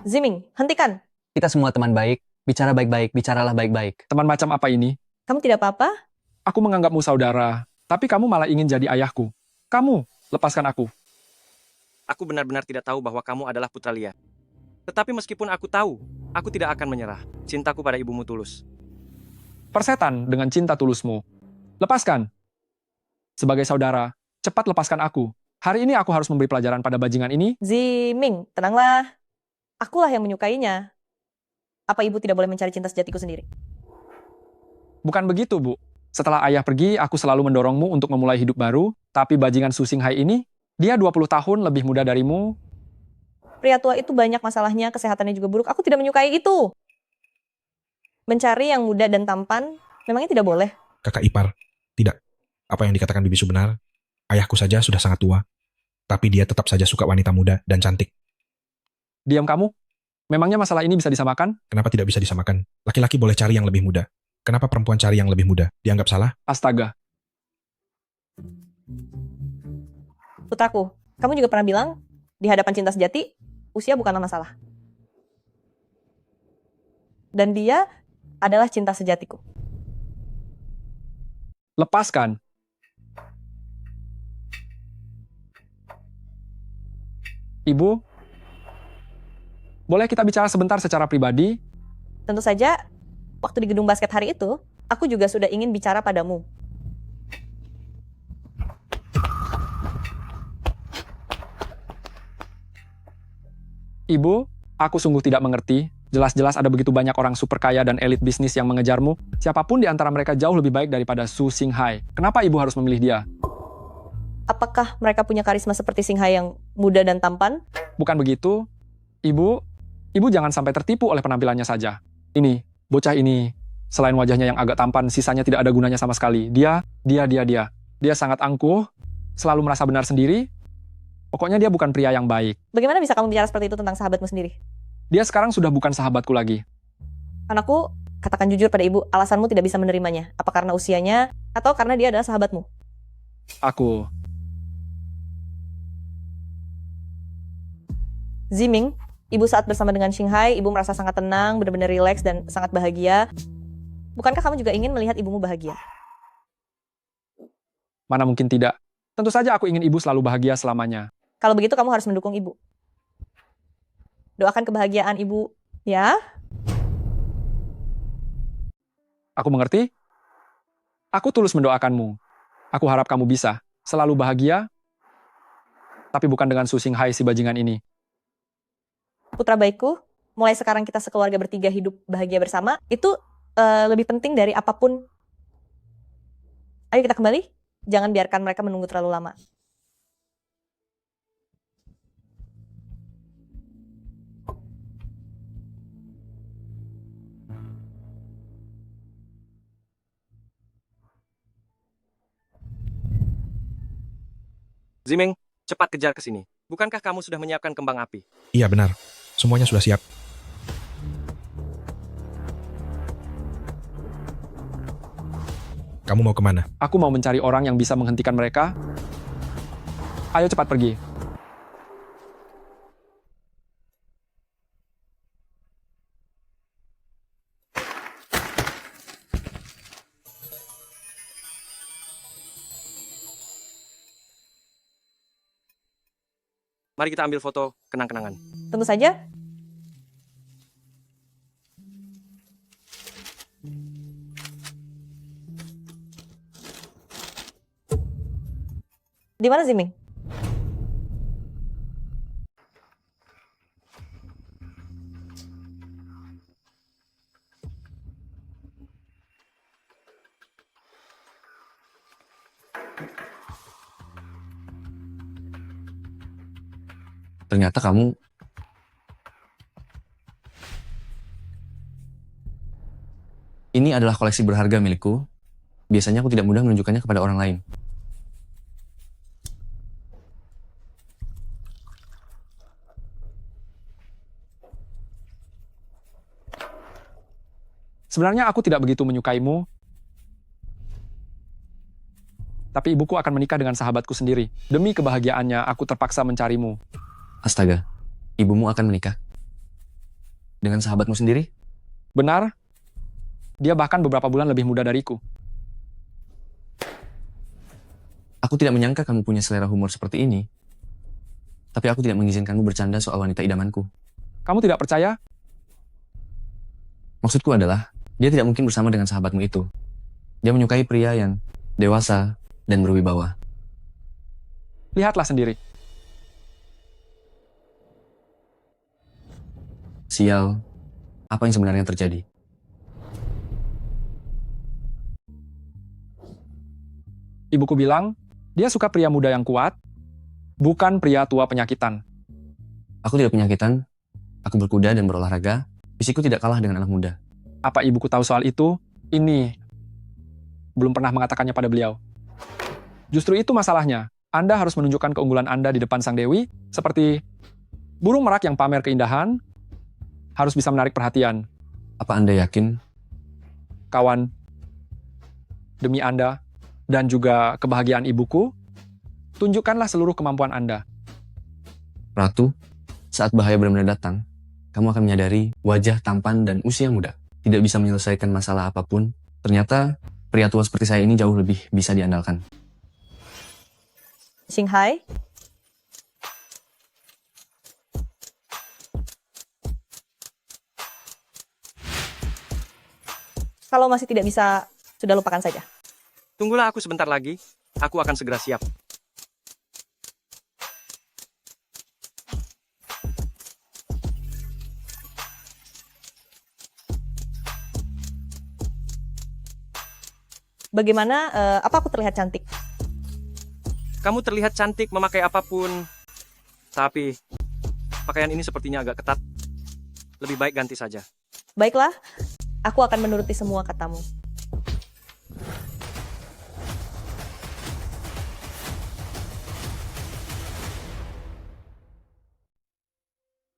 Ziming, hentikan. Kita semua teman baik, bicara baik-baik, bicaralah baik-baik. Teman macam apa ini? Kamu tidak apa-apa? Aku menganggapmu saudara, tapi kamu malah ingin jadi ayahku. Kamu, lepaskan aku. Aku benar-benar tidak tahu bahwa kamu adalah putra Lia. Tetapi meskipun aku tahu, aku tidak akan menyerah. Cintaku pada ibumu tulus. Persetan dengan cinta tulusmu. Lepaskan. Sebagai saudara, cepat lepaskan aku. Hari ini aku harus memberi pelajaran pada bajingan ini. Ziming, tenanglah. Akulah yang menyukainya. Apa ibu tidak boleh mencari cinta sejatiku sendiri? Bukan begitu, Bu. Setelah ayah pergi, aku selalu mendorongmu untuk memulai hidup baru, tapi bajingan Su Xinghai ini, dia 20 tahun lebih muda darimu. Pria tua itu banyak masalahnya, kesehatannya juga buruk. Aku tidak menyukai itu. Mencari yang muda dan tampan, memangnya tidak boleh? Kakak ipar, tidak. Apa yang dikatakan Bibisu benar. Ayahku saja sudah sangat tua. Tapi dia tetap saja suka wanita muda dan cantik. Diam kamu. Memangnya masalah ini bisa disamakan? Kenapa tidak bisa disamakan? Laki-laki boleh cari yang lebih muda. Kenapa perempuan cari yang lebih muda? Dianggap salah? Astaga. Putraku, kamu juga pernah bilang, di hadapan cinta sejati, usia bukanlah masalah. Dan dia adalah cinta sejatiku. Lepaskan. Ibu, boleh kita bicara sebentar secara pribadi? Tentu saja, waktu di gedung basket hari itu, aku juga sudah ingin bicara padamu. Ibu, aku sungguh tidak mengerti. Jelas-jelas ada begitu banyak orang super kaya dan elit bisnis yang mengejarmu. Siapapun di antara mereka jauh lebih baik daripada Su Xinghai. Kenapa ibu harus memilih dia? Apakah mereka punya karisma seperti Xinghai yang muda dan tampan? Bukan begitu. Ibu jangan sampai tertipu oleh penampilannya saja. Ini, bocah ini, selain wajahnya yang agak tampan, sisanya tidak ada gunanya sama sekali. Dia sangat angkuh, selalu merasa benar sendiri. Pokoknya dia bukan pria yang baik. Bagaimana bisa kamu bicara seperti itu tentang sahabatmu sendiri? Dia sekarang sudah bukan sahabatku lagi. Anakku, katakan jujur pada ibu, alasanmu tidak bisa menerimanya. Apa karena usianya, atau karena dia adalah sahabatmu? Aku... Ziming, ibu saat bersama dengan Xinghai, ibu merasa sangat tenang, benar-benar rileks dan sangat bahagia. Bukankah kamu juga ingin melihat ibumu bahagia? Mana mungkin tidak. Tentu saja aku ingin ibu selalu bahagia selamanya. Kalau begitu kamu harus mendukung ibu. Doakan kebahagiaan ibu, ya? Aku mengerti. Aku tulus mendoakanmu. Aku harap kamu bisa. selalu bahagia, tapi bukan dengan Su Xinghai si bajingan ini. Putra baikku, mulai sekarang kita sekeluarga bertiga hidup bahagia bersama, itu lebih penting dari apapun. Ayo kita kembali, jangan biarkan mereka menunggu terlalu lama. Zimeng, cepat kejar ke sini. Bukankah kamu sudah menyiapkan kembang api? Iya benar, semuanya sudah siap. Kamu mau kemana? Aku mau mencari orang yang bisa menghentikan mereka. Ayo cepat pergi. Mari kita ambil foto kenang-kenangan. Tentu saja. Di mana Ziming? Ternyata kamu... Ini adalah koleksi berharga milikku. Biasanya aku tidak mudah menunjukkannya kepada orang lain. Sebenarnya aku tidak begitu menyukaimu, tapi ibuku akan menikah dengan sahabatku sendiri. Demi kebahagiaannya, aku terpaksa mencarimu. Astaga, ibumu akan menikah? Dengan sahabatmu sendiri? Benar. Dia bahkan beberapa bulan lebih muda dariku. Aku tidak menyangka kamu punya selera humor seperti ini. Tapi aku tidak mengizinkanmu bercanda soal wanita idamanku. Kamu tidak percaya? Maksudku adalah, dia tidak mungkin bersama dengan sahabatmu itu. Dia menyukai pria yang dewasa dan berwibawa. Lihatlah sendiri. Sial, apa yang sebenarnya terjadi? Ibuku bilang, dia suka pria muda yang kuat, bukan pria tua penyakitan. Aku tidak penyakitan, aku berkuda dan berolahraga, fisikku tidak kalah dengan anak muda. Apa ibuku tahu soal itu? Ini belum pernah mengatakannya pada beliau. Justru itu masalahnya. Anda harus menunjukkan keunggulan Anda di depan sang dewi, seperti burung merak yang pamer keindahan, harus bisa menarik perhatian. Apa Anda yakin? Kawan, demi Anda, dan juga kebahagiaan ibuku, tunjukkanlah seluruh kemampuan Anda. Ratu, saat bahaya benar-benar datang, kamu akan menyadari wajah tampan dan usia muda tidak bisa menyelesaikan masalah apapun. Ternyata, pria tua seperti saya ini jauh lebih bisa diandalkan. Xinghai? Kalau masih tidak bisa, sudah lupakan saja. Tunggulah aku sebentar lagi, aku akan segera siap. Bagaimana, apa aku terlihat cantik? Kamu terlihat cantik memakai apapun, tapi pakaian ini sepertinya agak ketat. Lebih baik ganti saja. Baiklah, aku akan menuruti semua katamu.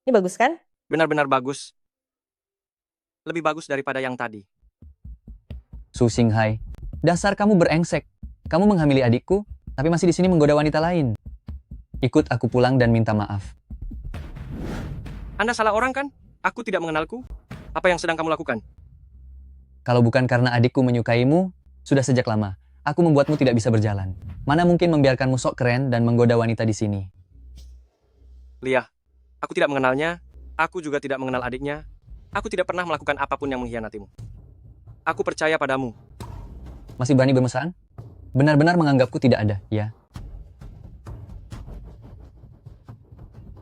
Ini bagus kan? Benar-benar bagus. Lebih bagus daripada yang tadi. Su Xinghai, dasar kamu berengsek. Kamu menghamili adikku, tapi masih di sini menggoda wanita lain. Ikut aku pulang dan minta maaf. Anda salah orang kan? Aku tidak mengenalku. Apa yang sedang kamu lakukan? Kalau bukan karena adikku menyukaimu, sudah sejak lama, aku membuatmu tidak bisa berjalan. Mana mungkin membiarkanmu sok keren dan menggoda wanita di sini. Lia, aku tidak mengenalnya. Aku juga tidak mengenal adiknya. Aku tidak pernah melakukan apapun yang mengkhianatimu. Aku percaya padamu. Masih berani bermesraan? Benar-benar menganggapku tidak ada, ya?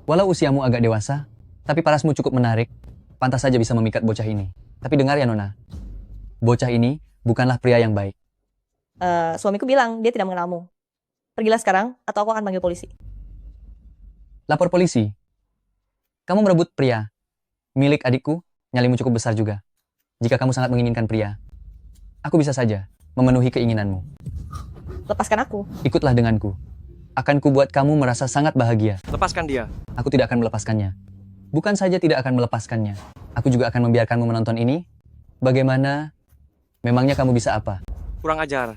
Walau usiamu agak dewasa, tapi parasmu cukup menarik, pantas saja bisa memikat bocah ini. Tapi dengar ya Nona, bocah ini bukanlah pria yang baik. Suamiku bilang dia tidak mengenalmu. Pergilah sekarang, atau aku akan panggil polisi. Lapor polisi. Kamu merebut pria. Milik adikku, nyalimu cukup besar juga. Jika kamu sangat menginginkan pria, aku bisa saja memenuhi keinginanmu. Lepaskan aku. Ikutlah denganku. Akan kubuat kamu merasa sangat bahagia. Lepaskan dia. Aku tidak akan melepaskannya. Bukan saja tidak akan melepaskannya, aku juga akan membiarkanmu menonton ini. Bagaimana? Memangnya kamu bisa apa? Kurang ajar.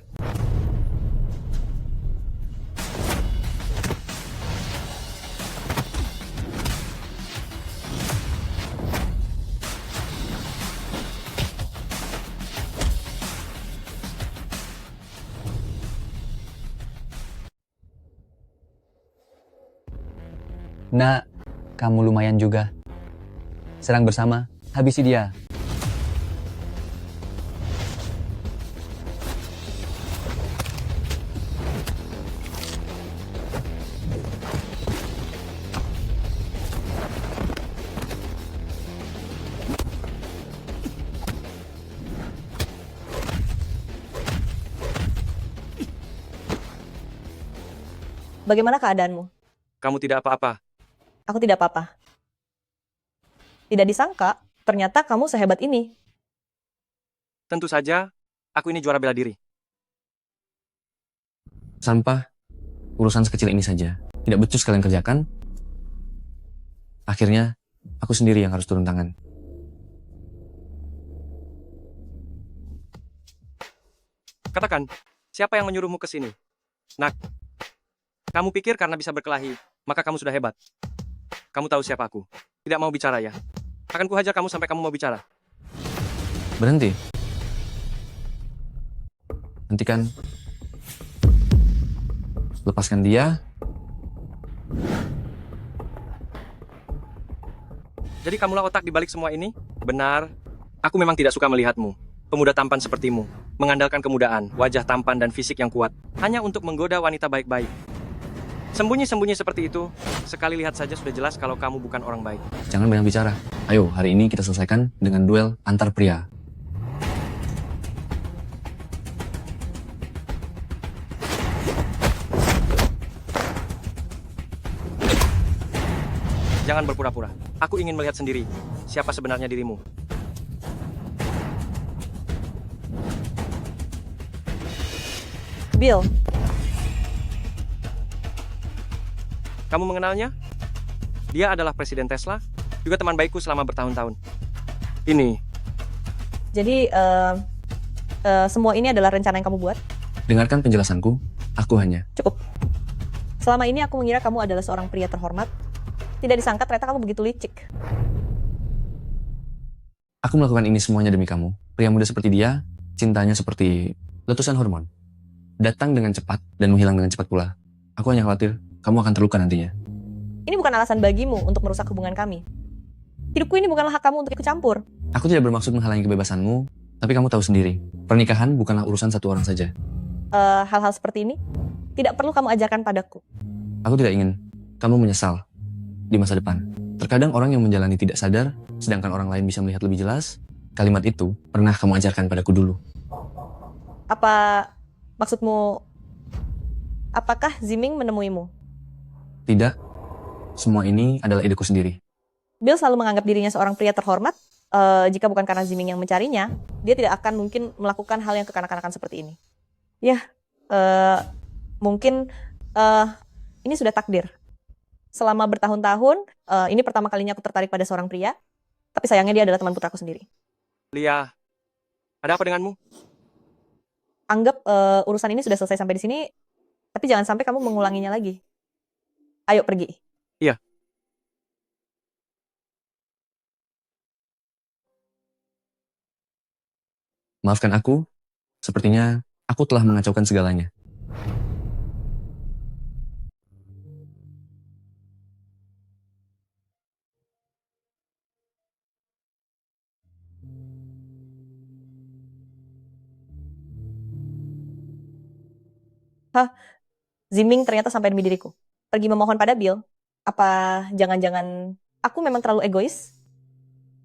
Nak, kamu lumayan juga. Serang bersama, habisi dia. Bagaimana keadaanmu? Kamu tidak apa-apa. Aku tidak apa-apa. Tidak disangka, ternyata kamu sehebat ini. Tentu saja, aku ini juara bela diri. Sampah, urusan sekecil ini saja. Tidak becus kalian kerjakan. Akhirnya, aku sendiri yang harus turun tangan. Katakan, siapa yang menyuruhmu ke sini? Nak, kamu pikir karena bisa berkelahi, maka kamu sudah hebat. Kamu tahu siapa aku. Tidak mau bicara ya? Akan kuhajar kamu sampai kamu mau bicara. Berhenti. Hentikan. Lepaskan dia. Jadi kamulah otak di balik semua ini? Benar. Aku memang tidak suka melihatmu. Pemuda tampan sepertimu, mengandalkan kemudaan, wajah tampan dan fisik yang kuat, hanya untuk menggoda wanita baik-baik. Sembunyi-sembunyi seperti itu, sekali lihat saja sudah jelas kalau kamu bukan orang baik. Jangan banyak bicara. Ayo, hari ini kita selesaikan dengan duel antar pria. Jangan berpura-pura. Aku ingin melihat sendiri siapa sebenarnya dirimu. Bill, kamu mengenalnya? Dia adalah Presiden Tesla, juga teman baikku selama bertahun-tahun. Ini. jadi semua ini adalah rencana yang kamu buat? Dengarkan penjelasanku, aku hanya... Cukup. Selama ini aku mengira kamu adalah seorang pria terhormat. Tidak disangka ternyata kamu begitu licik. Aku melakukan ini semuanya demi kamu. Pria muda seperti dia, cintanya seperti letusan hormon. Datang dengan cepat dan menghilang dengan cepat pula. Aku hanya khawatir kamu akan terluka nantinya. Ini bukan alasan bagimu untuk merusak hubungan kami. Hidupku ini bukanlah hak kamu untuk ikut campur. Aku tidak bermaksud menghalangi kebebasanmu, tapi kamu tahu sendiri, pernikahan bukanlah urusan satu orang saja. Hal-hal seperti ini tidak perlu kamu ajarkan padaku. Aku tidak ingin kamu menyesal di masa depan. Terkadang orang yang menjalani tidak sadar, sedangkan orang lain bisa melihat lebih jelas. Kalimat itu pernah kamu ajarkan padaku dulu. Apa maksudmu? Apakah Ziming menemuimu? Tidak, semua ini adalah ideku sendiri. Bill selalu menganggap dirinya seorang pria terhormat. Jika bukan karena Ziming yang mencarinya, dia tidak akan mungkin melakukan hal yang kekanak-kanakan seperti ini. Ya, mungkin ini sudah takdir. Selama bertahun-tahun, ini pertama kalinya aku tertarik pada seorang pria. Tapi sayangnya dia adalah teman putraku sendiri. Lia, ada apa denganmu? Anggap urusan ini sudah selesai sampai di sini, tapi jangan sampai kamu mengulanginya lagi. Ayo pergi. Iya. Maafkan aku, sepertinya aku telah mengacaukan segalanya. Ziming ternyata sampai demi diriku. Pergi memohon pada Bill, Apa jangan-jangan aku memang terlalu egois?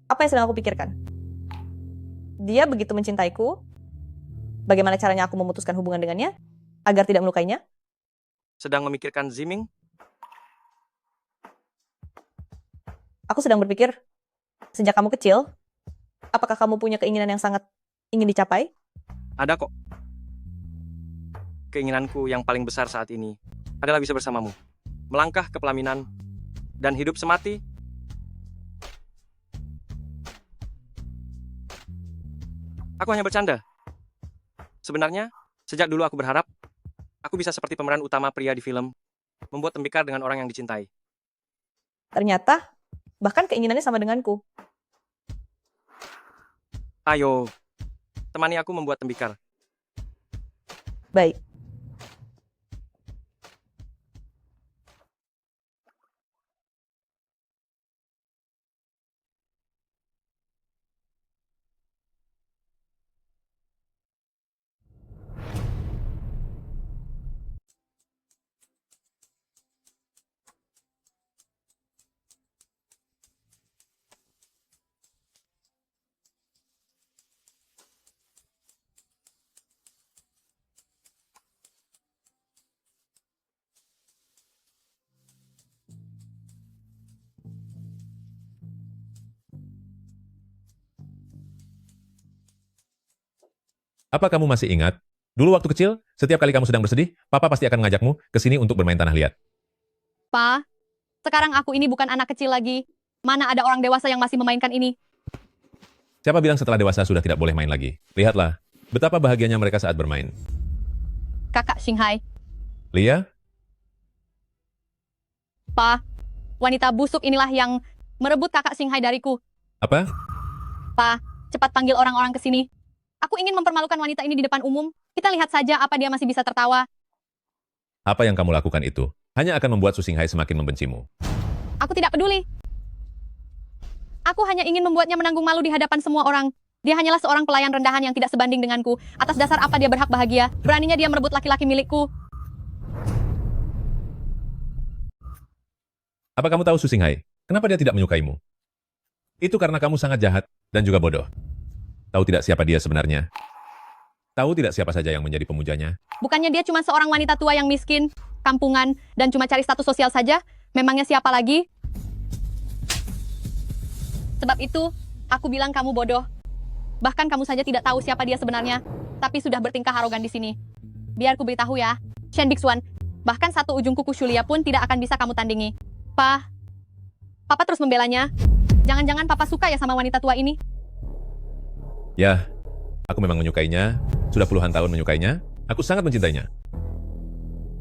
Apa yang sedang aku pikirkan? Dia begitu mencintaiku, bagaimana caranya aku memutuskan hubungan dengannya agar tidak melukainya? Sedang memikirkan Ziming? Aku sedang berpikir, sejak kamu kecil, apakah kamu punya keinginan yang sangat ingin dicapai? Ada kok. Keinginanku yang paling besar saat ini adalah bisa bersamamu, melangkah ke pelaminan, dan hidup semati. Aku hanya bercanda. Sebenarnya, sejak dulu aku berharap aku bisa seperti pemeran utama pria di film, membuat tembikar dengan orang yang dicintai. Ternyata, bahkan keinginannya sama denganku. Ayo, temani aku membuat tembikar. Baik. Apa kamu masih ingat? Dulu waktu kecil, setiap kali kamu sedang bersedih, Papa pasti akan mengajakmu ke sini untuk bermain tanah liat. Pa, sekarang aku ini bukan anak kecil lagi. Mana ada orang dewasa yang masih memainkan ini? Siapa bilang setelah dewasa sudah tidak boleh main lagi? Lihatlah, betapa bahagianya mereka saat bermain. Kakak Xinghai. Lia, Pa, wanita busuk inilah yang merebut kakak Xinghai dariku. apa? Pa, cepat panggil orang-orang ke sini. Aku ingin mempermalukan wanita ini di depan umum. Kita lihat saja apa dia masih bisa tertawa. Apa yang kamu lakukan itu hanya akan membuat Su Xinghai semakin membencimu. Aku tidak peduli. Aku hanya ingin membuatnya menanggung malu di hadapan semua orang. Dia hanyalah seorang pelayan rendahan yang tidak sebanding denganku. Atas dasar apa dia berhak bahagia? Beraninya dia merebut laki-laki milikku. Apa kamu tahu Su Xinghai? Kenapa dia tidak menyukaimu? Itu karena kamu sangat jahat dan juga bodoh. Tahu tidak siapa dia sebenarnya? Tahu tidak siapa saja yang menjadi pemujanya? Bukannya dia cuma seorang wanita tua yang miskin, kampungan, dan cuma cari status sosial saja? Memangnya siapa lagi? Sebab itu, aku bilang kamu bodoh. Bahkan kamu saja tidak tahu siapa dia sebenarnya, tapi sudah bertingkah arogan di sini. Biar ku beritahu ya, Shen Bixuan, bahkan satu ujung kuku Shulia pun tidak akan bisa kamu tandingi. Papa terus membelanya. Jangan-jangan Papa suka ya sama wanita tua ini? Ya, aku memang menyukainya, sudah puluhan tahun menyukainya, aku sangat mencintainya.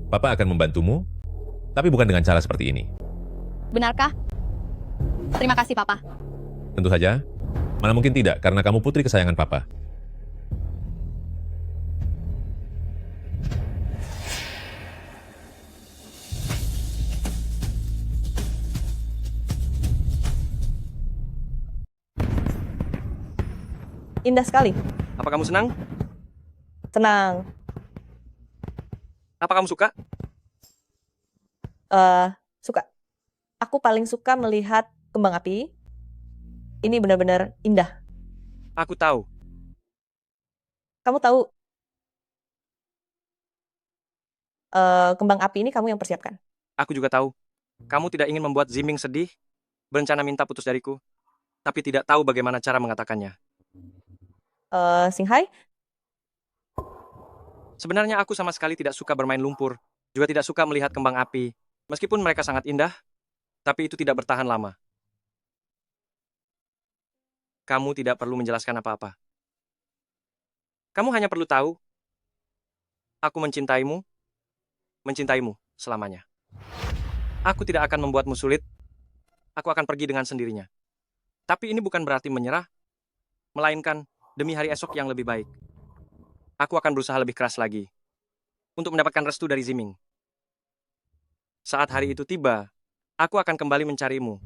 Papa akan membantumu, tapi bukan dengan cara seperti ini. Benarkah? Terima kasih, Papa. Tentu saja, mana mungkin tidak, karena kamu putri kesayangan Papa. Indah sekali. Apa kamu senang? Tenang. Apa kamu suka? Suka. Aku paling suka melihat kembang api. Ini benar-benar indah. Aku tahu. Kamu tahu, kembang api ini kamu yang persiapkan. Aku juga tahu. Kamu tidak ingin membuat Ziming sedih, berencana minta putus dariku, tapi tidak tahu bagaimana cara mengatakannya. Xinghai? Sebenarnya aku sama sekali tidak suka bermain lumpur, juga tidak suka melihat kembang api. Meskipun mereka sangat indah, tapi itu tidak bertahan lama. Kamu tidak perlu menjelaskan apa-apa. Kamu hanya perlu tahu, aku mencintaimu selamanya. Aku tidak akan membuatmu sulit, aku akan pergi dengan sendirinya. Tapi ini bukan berarti menyerah, melainkan demi hari esok yang lebih baik. Aku akan berusaha lebih keras lagi untuk mendapatkan restu dari Ziming. Saat hari itu tiba, aku akan kembali mencarimu.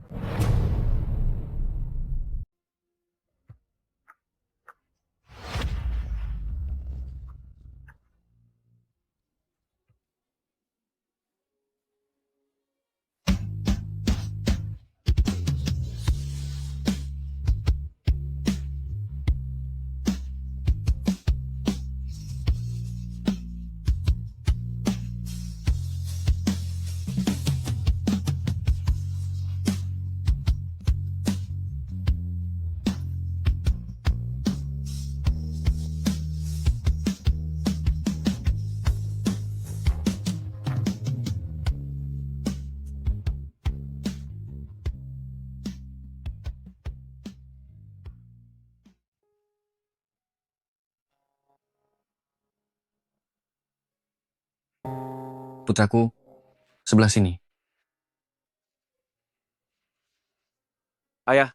Putraku, sebelah sini. Ayah,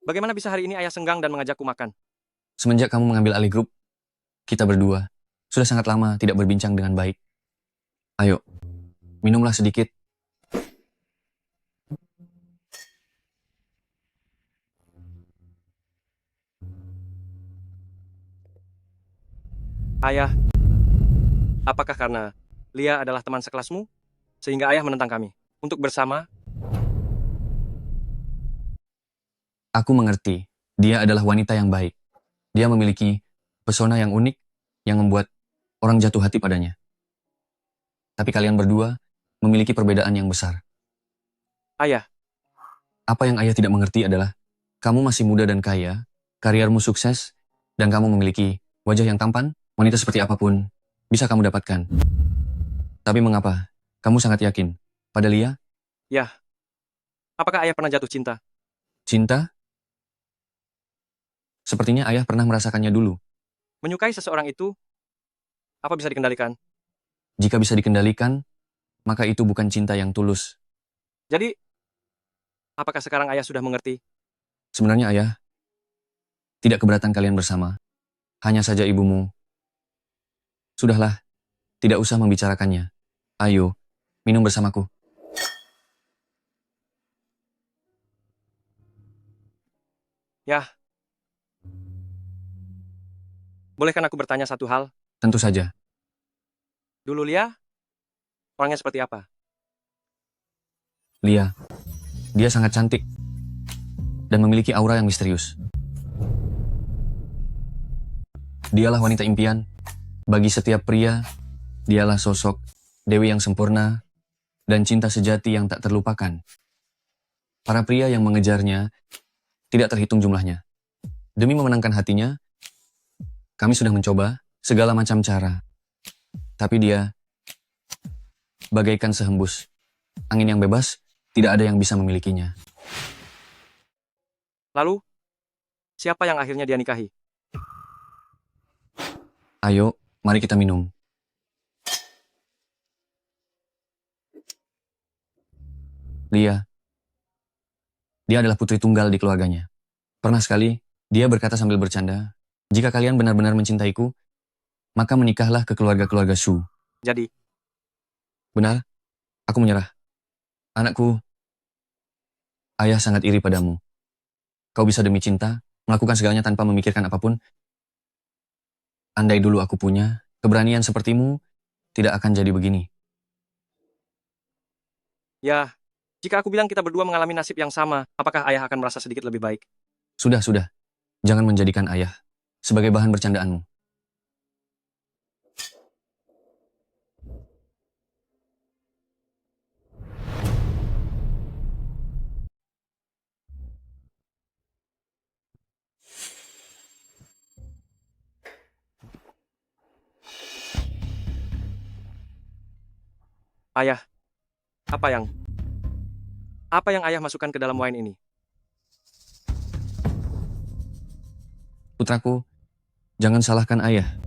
bagaimana bisa hari ini ayah senggang dan mengajakku makan? Semenjak kamu mengambil alih grup, kita berdua sudah sangat lama tidak berbincang dengan baik. Ayo, minumlah sedikit. Ayah, apakah karena Lia adalah teman sekelasmu, sehingga ayah menentang kami untuk bersama? Aku mengerti, dia adalah wanita yang baik. Dia memiliki pesona yang unik yang membuat orang jatuh hati padanya. Tapi kalian berdua memiliki perbedaan yang besar. Ayah, Apa yang ayah tidak mengerti adalah, kamu masih muda dan kaya, kariermu sukses, dan kamu memiliki wajah yang tampan, wanita seperti apapun bisa kamu dapatkan. Tapi mengapa kamu sangat yakin pada Lia? ya. Apakah ayah pernah jatuh cinta? Cinta? Sepertinya ayah pernah merasakannya dulu. Menyukai seseorang itu, apa bisa dikendalikan? Jika bisa dikendalikan, maka itu bukan cinta yang tulus. Jadi, apakah sekarang ayah sudah mengerti? Sebenarnya ayah tidak keberatan kalian bersama. Hanya saja ibumu. Sudahlah, tidak usah membicarakannya. Ayo, minum bersamaku. Ya. Bolehkan aku bertanya satu hal? Tentu saja. Dulu Lia, orangnya seperti apa? Lia, dia sangat cantik dan memiliki aura yang misterius. Dialah wanita impian bagi setiap pria. Dialah sosok dewi yang sempurna dan cinta sejati yang tak terlupakan. Para pria yang mengejarnya tidak terhitung jumlahnya. Demi memenangkan hatinya, kami sudah mencoba segala macam cara. Tapi dia bagaikan sehembus angin yang bebas, tidak ada yang bisa memilikinya. Lalu, siapa yang akhirnya dia nikahi? Ayo, mari kita minum. Lia. Dia adalah putri tunggal di keluarganya. Pernah sekali, dia berkata sambil bercanda, jika kalian benar-benar mencintaiku, maka menikahlah ke keluarga-keluarga Shu. Jadi? Benar, aku menyerah. Anakku, ayah sangat iri padamu. Kau bisa demi cinta, melakukan segalanya tanpa memikirkan apapun. Andai dulu aku punya keberanian sepertimu, tidak akan jadi begini. Ya, jika aku bilang kita berdua mengalami nasib yang sama, apakah ayah akan merasa sedikit lebih baik? Sudah. Jangan menjadikan ayah sebagai bahan bercandaanmu. Ayah, apa yang ayah masukkan ke dalam wine ini? Putraku, jangan salahkan ayah.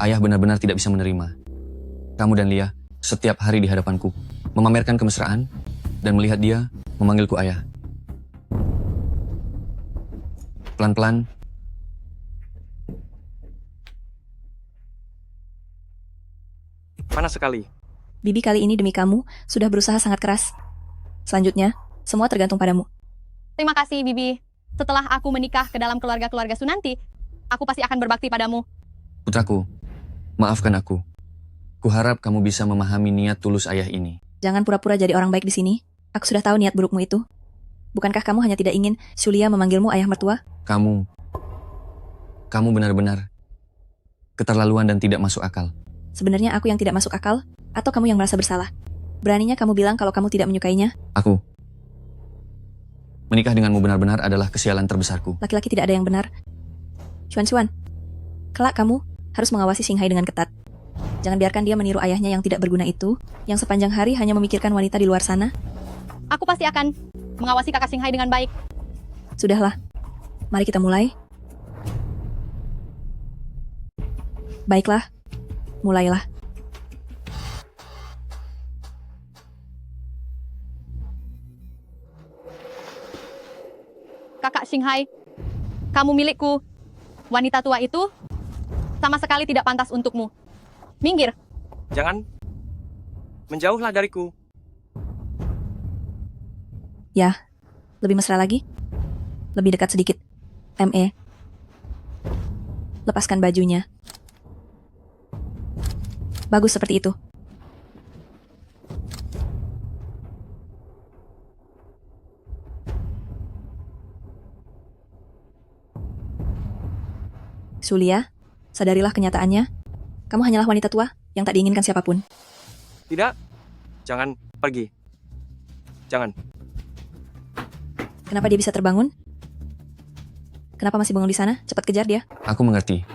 Ayah benar-benar tidak bisa menerima. Kamu dan Lia setiap hari di hadapanku, memamerkan kemesraan, dan melihat dia memanggilku ayah. Pelan-pelan, Panas sekali. Bibi kali ini demi kamu sudah berusaha sangat keras. Selanjutnya, semua tergantung padamu. Terima kasih, Bibi. Setelah aku menikah ke dalam keluarga-keluarga Su nanti, aku pasti akan berbakti padamu. putraku, maafkan aku. Kuharap kamu bisa memahami niat tulus ayah ini. Jangan pura-pura jadi orang baik di sini. Aku sudah tahu niat burukmu itu. Bukankah kamu hanya tidak ingin Sulia memanggilmu ayah mertua? Kamu benar-benar keterlaluan dan tidak masuk akal. Sebenarnya aku yang tidak masuk akal, atau kamu yang merasa bersalah? Beraninya kamu bilang kalau kamu tidak menyukainya? Aku. Menikah denganmu benar-benar adalah kesialan terbesarku. Laki-laki tidak ada yang benar. Xuan, kelak kamu harus mengawasi Xinghai dengan ketat. Jangan biarkan dia meniru ayahnya yang tidak berguna itu, yang sepanjang hari hanya memikirkan wanita di luar sana. Aku pasti akan mengawasi kakak Xinghai dengan baik. Sudahlah, mari kita mulai. Baiklah, mulailah. Xinghai. Kamu milikku. Wanita tua itu sama sekali tidak pantas untukmu. Minggir. Jangan. Menjauhlah dariku. Ya, lebih mesra lagi. Lebih dekat sedikit. ME. Lepaskan bajunya. Bagus seperti itu. Sulia, sadarilah kenyataannya. Kamu hanyalah wanita tua yang tak diinginkan siapapun. Tidak. Jangan pergi. Jangan. Kenapa dia bisa terbangun? Kenapa masih bengong di sana? Cepat kejar dia. Aku mengerti.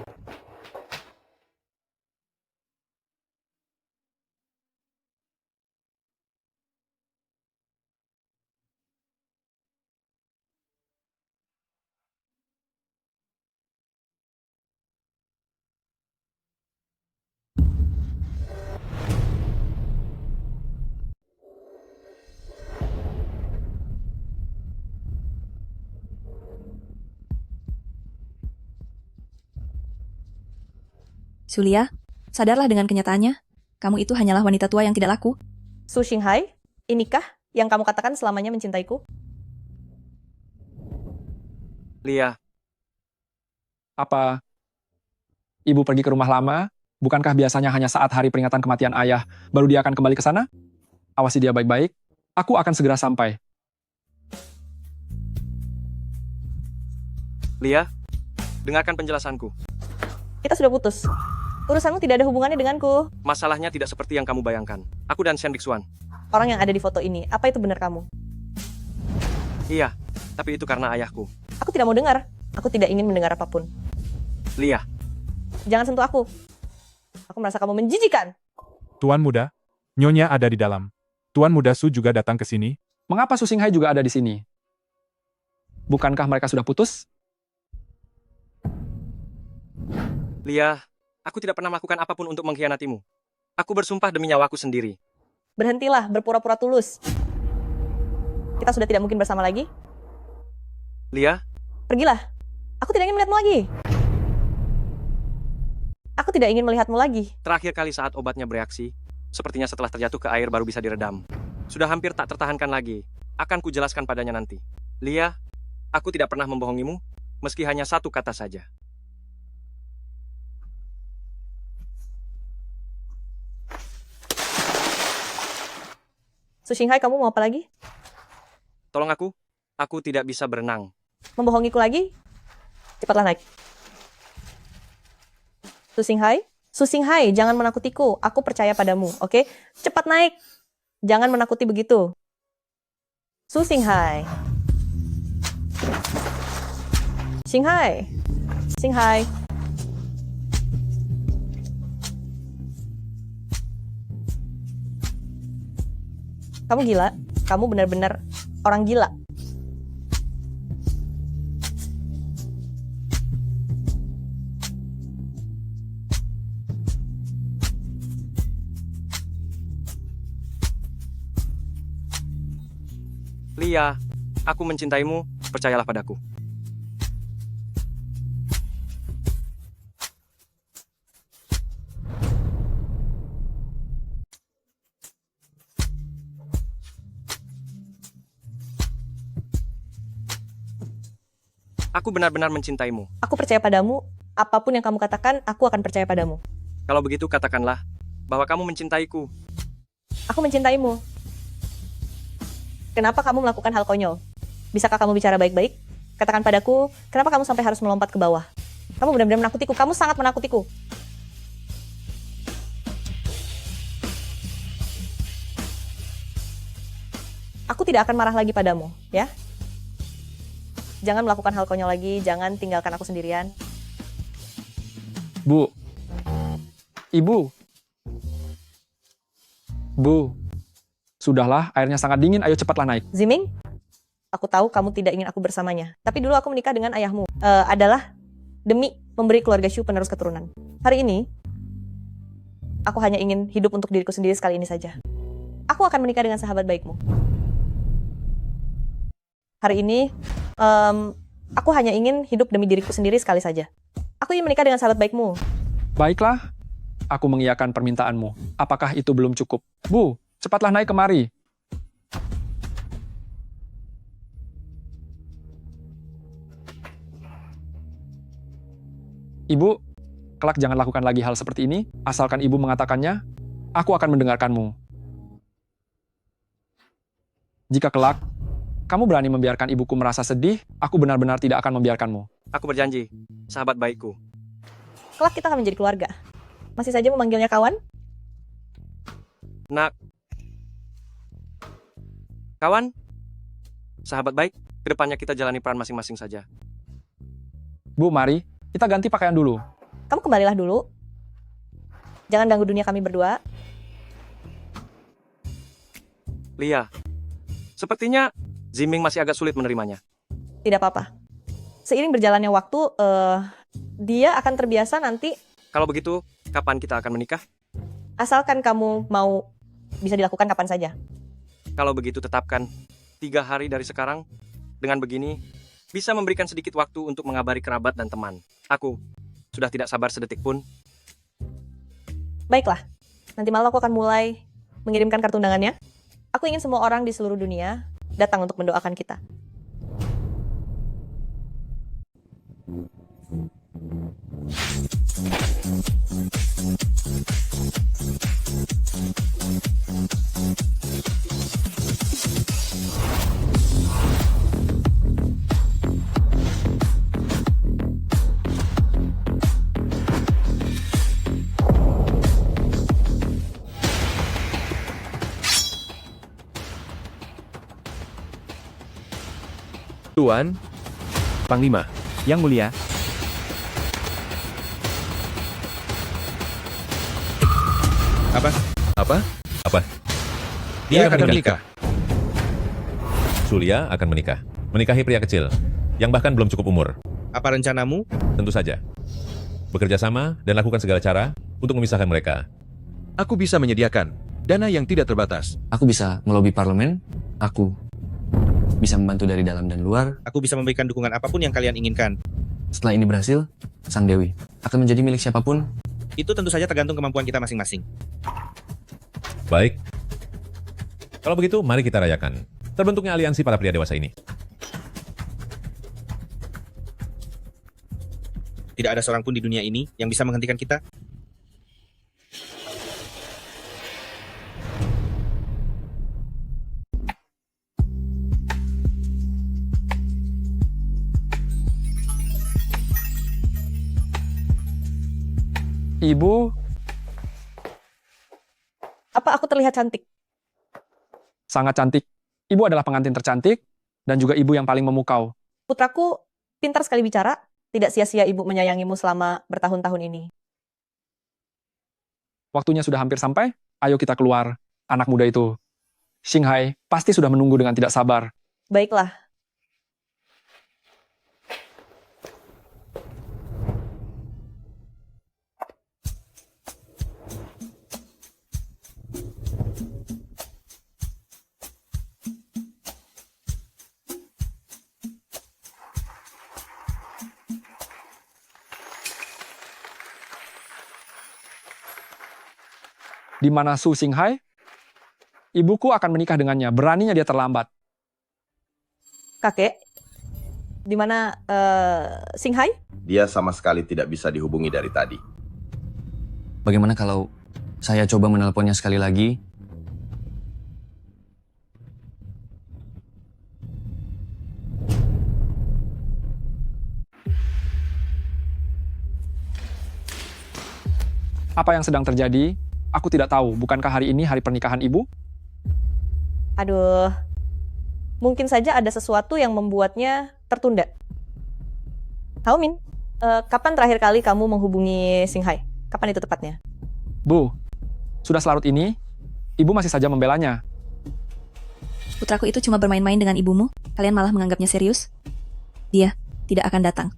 Sulia, sadarlah dengan kenyataannya. Kamu itu hanyalah wanita tua yang tidak laku. Su Xinghai, inikah yang kamu katakan selamanya mencintaiku? Lia, Apa ibu pergi ke rumah lama? Bukankah biasanya hanya saat hari peringatan kematian ayah, baru dia akan kembali ke sana? Awasi dia baik-baik. Aku akan segera sampai. Lia, dengarkan penjelasanku. Kita sudah putus. Urusanmu tidak ada hubungannya denganku. Masalahnya tidak seperti yang kamu bayangkan. Aku dan Shen Bixuan. Orang yang ada di foto ini, apa itu benar kamu? Iya, tapi itu karena ayahku. Aku tidak mau dengar. Aku tidak ingin mendengar apapun. Lia, Jangan sentuh aku. Aku merasa kamu menjijikan. Tuan muda, Nyonya ada di dalam. Tuan muda Su juga datang ke sini. Mengapa Su Xinghai juga ada di sini? Bukankah mereka sudah putus? Lia, aku tidak pernah melakukan apapun untuk mengkhianatimu. Aku bersumpah demi nyawaku sendiri. Berhentilah berpura-pura tulus. Kita sudah tidak mungkin bersama lagi. Lia, Pergilah. Aku tidak ingin melihatmu lagi. Aku tidak ingin melihatmu lagi. terakhir kali saat obatnya bereaksi, sepertinya setelah terjatuh ke air baru bisa diredam. Sudah hampir tak tertahankan lagi. Akan kujelaskan padanya nanti. Lia, aku tidak pernah membohongimu, meski hanya satu kata saja. Su Xinghai, kamu mau apa lagi? Tolong aku tidak bisa berenang. Membohongiku lagi? Cepatlah naik. Su Xinghai, jangan menakutiku. Aku percaya padamu, oke? Cepat naik. Jangan menakuti begitu. Su Xinghai. Xinghai. Kamu gila? Kamu benar-benar orang gila. Lia, aku mencintaimu, percayalah padaku. Aku benar-benar mencintaimu. Aku percaya padamu. Apapun yang kamu katakan, aku akan percaya padamu. Kalau begitu katakanlah bahwa kamu mencintaiku. Aku mencintaimu. Kenapa kamu melakukan hal konyol? Bisakah kamu bicara baik-baik? Katakan padaku, kenapa kamu sampai harus melompat ke bawah? Kamu benar-benar menakutiku. Kamu sangat menakutiku. Aku tidak akan marah lagi padamu, ya? Jangan melakukan hal konyol lagi, jangan tinggalkan aku sendirian. Bu. Ibu. Bu. Sudahlah, airnya sangat dingin, ayo cepatlah naik. Ziming, aku tahu kamu tidak ingin aku bersamanya. Tapi dulu aku menikah dengan ayahmu. Adalah demi memberi keluarga Shu penerus keturunan. Hari ini, aku hanya ingin hidup untuk diriku sendiri sekali ini saja. Aku akan menikah dengan sahabat baikmu. Hari ini, Aku hanya ingin hidup demi diriku sendiri sekali saja. Aku ingin menikah dengan sahabat baikmu. Baiklah, aku mengiyakan permintaanmu. Apakah itu belum cukup? Bu, cepatlah naik kemari. Ibu, kelak jangan lakukan lagi hal seperti ini. Asalkan ibu mengatakannya, aku akan mendengarkanmu. Jika kelak, kamu berani membiarkan ibuku merasa sedih, aku benar-benar tidak akan membiarkanmu. Aku berjanji, sahabat baikku. Kelak kita akan menjadi keluarga. Masih saja memanggilnya kawan? Nak. Kawan, sahabat baik, kedepannya kita jalani peran masing-masing saja. Bu, mari, kita ganti pakaian dulu. Kamu kembalilah dulu. Jangan ganggu dunia kami berdua. Lia, sepertinya Ziming masih agak sulit menerimanya. Tidak apa-apa. Seiring berjalannya waktu, dia akan terbiasa nanti. Kalau begitu, kapan kita akan menikah? Asalkan kamu mau, bisa dilakukan kapan saja. Kalau begitu tetapkan 3 hari dari sekarang. Dengan begini, bisa memberikan sedikit waktu untuk mengabari kerabat dan teman. Aku sudah tidak sabar sedetik pun. Baiklah, nanti malam aku akan mulai mengirimkan kartu undangannya. Aku ingin semua orang di seluruh dunia datang untuk mendoakan kita. Tuan, Panglima, Yang Mulia. Apa? Dia akan menikah. Surya akan menikah. Menikahi pria kecil, yang bahkan belum cukup umur. Apa rencanamu? Tentu saja. Bekerja sama dan lakukan segala cara untuk memisahkan mereka. Aku bisa menyediakan dana yang tidak terbatas. Aku bisa melobi parlemen, aku bisa membantu dari dalam dan luar. Aku bisa memberikan dukungan apapun yang kalian inginkan. Setelah ini berhasil, Sang Dewi akan menjadi milik siapapun. Itu tentu saja tergantung kemampuan kita masing-masing. Baik. Kalau begitu, mari kita rayakan terbentuknya aliansi para pria dewasa ini. Tidak ada seorang pun di dunia ini yang bisa menghentikan kita. Ibu, Apa aku terlihat cantik? sangat cantik. Ibu adalah pengantin tercantik, dan juga ibu yang paling memukau. Putraku pintar sekali bicara. Tidak sia-sia ibu menyayangimu selama bertahun-tahun ini. Waktunya sudah hampir sampai, ayo kita keluar. Anak muda itu, Xinghai, pasti sudah menunggu dengan tidak sabar. Baiklah. Di mana Su Xinghai? Ibuku akan menikah dengannya. Beraninya dia terlambat. Kakek, di mana Xinghai? Dia sama sekali tidak bisa dihubungi dari tadi. Bagaimana kalau saya coba menelponnya sekali lagi? Apa yang sedang terjadi? Aku tidak tahu. Bukankah hari ini hari pernikahan ibu? Aduh, mungkin saja ada sesuatu yang membuatnya tertunda. Tahu Min, kapan terakhir kali kamu menghubungi Xinghai? Kapan itu tepatnya? Bu, sudah selarut ini, ibu masih saja membelanya. Putraku itu cuma bermain-main dengan ibumu, kalian malah menganggapnya serius. Dia tidak akan datang.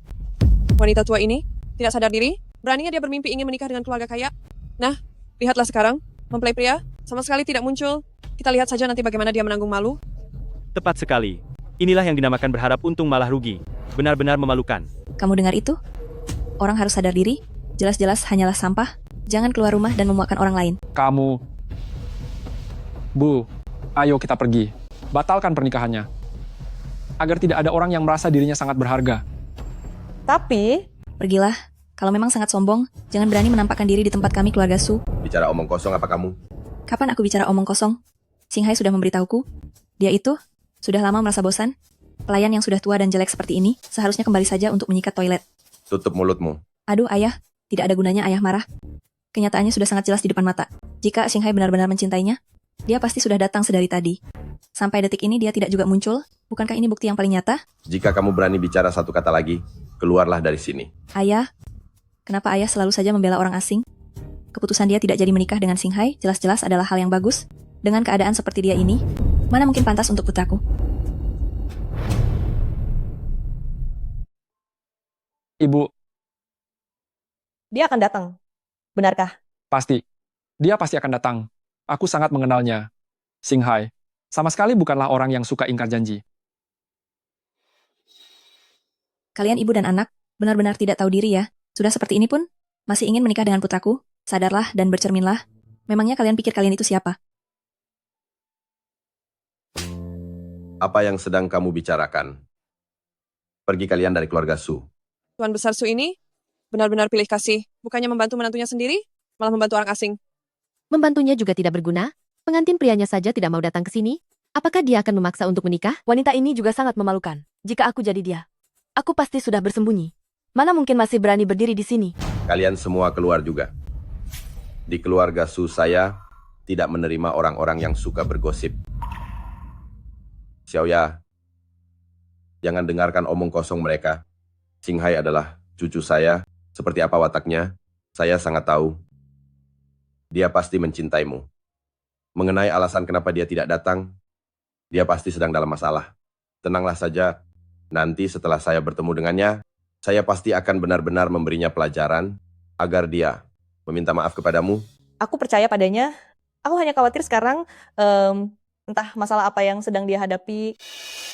Wanita tua ini tidak sadar diri, beraninya dia bermimpi ingin menikah dengan keluarga kaya. Nah, lihatlah sekarang, mempelai pria sama sekali tidak muncul. Kita lihat saja nanti bagaimana dia menanggung malu. Tepat sekali. Inilah yang dinamakan berharap untung malah rugi. Benar-benar memalukan. Kamu dengar itu? Orang harus sadar diri, jelas-jelas hanyalah sampah, jangan keluar rumah dan memuakkan orang lain. Kamu... Bu, ayo kita pergi. Batalkan pernikahannya. Agar tidak ada orang yang merasa dirinya sangat berharga. Tapi... Pergilah, kalau memang sangat sombong, jangan berani menampakkan diri di tempat kami keluarga Su. Bicara omong kosong apa kamu? Kapan aku bicara omong kosong? Singhai sudah memberitahuku. Dia itu sudah lama merasa bosan. Pelayan yang sudah tua dan jelek seperti ini seharusnya kembali saja untuk menyikat toilet. Tutup mulutmu. Aduh ayah, tidak ada gunanya ayah marah. Kenyataannya sudah sangat jelas di depan mata. Jika Singhai benar-benar mencintainya, dia pasti sudah datang sedari tadi. Sampai detik ini dia tidak juga muncul. Bukankah ini bukti yang paling nyata? Jika kamu berani bicara satu kata lagi, keluarlah dari sini. Ayah, kenapa ayah selalu saja membela orang asing? Keputusan dia tidak jadi menikah dengan Singhai jelas-jelas adalah hal yang bagus. Dengan keadaan seperti dia ini, mana mungkin pantas untuk putraku? Ibu, Dia akan datang. Benarkah? pasti. Dia pasti akan datang. Aku sangat mengenalnya. Singhai, sama sekali bukanlah orang yang suka ingkar janji. Kalian ibu dan anak, benar-benar tidak tahu diri ya. Sudah seperti ini pun, masih ingin menikah dengan putraku? Sadarlah dan bercerminlah. Memangnya kalian pikir kalian itu siapa? Apa yang sedang kamu bicarakan? Pergi kalian dari keluarga Su. Tuan Besar Su ini benar-benar pilih kasih. Bukannya membantu menantunya sendiri, malah membantu orang asing. Membantunya juga tidak berguna. Pengantin prianya saja tidak mau datang ke sini. Apakah dia akan memaksa untuk menikah? Wanita ini juga sangat memalukan. Jika aku jadi dia, aku pasti sudah bersembunyi. Mana mungkin masih berani berdiri di sini? Kalian semua keluar juga. Di keluarga Su saya tidak menerima orang-orang yang suka bergosip. Xiaoya, jangan dengarkan omong kosong mereka. Singhai adalah cucu saya. Seperti apa wataknya, saya sangat tahu. Dia pasti mencintaimu. Mengenai alasan kenapa dia tidak datang, dia pasti sedang dalam masalah. Tenanglah saja, nanti setelah saya bertemu dengannya, saya pasti akan benar-benar memberinya pelajaran agar dia meminta maaf kepadamu. Aku percaya padanya. Aku hanya khawatir sekarang, entah masalah apa yang sedang dia hadapi.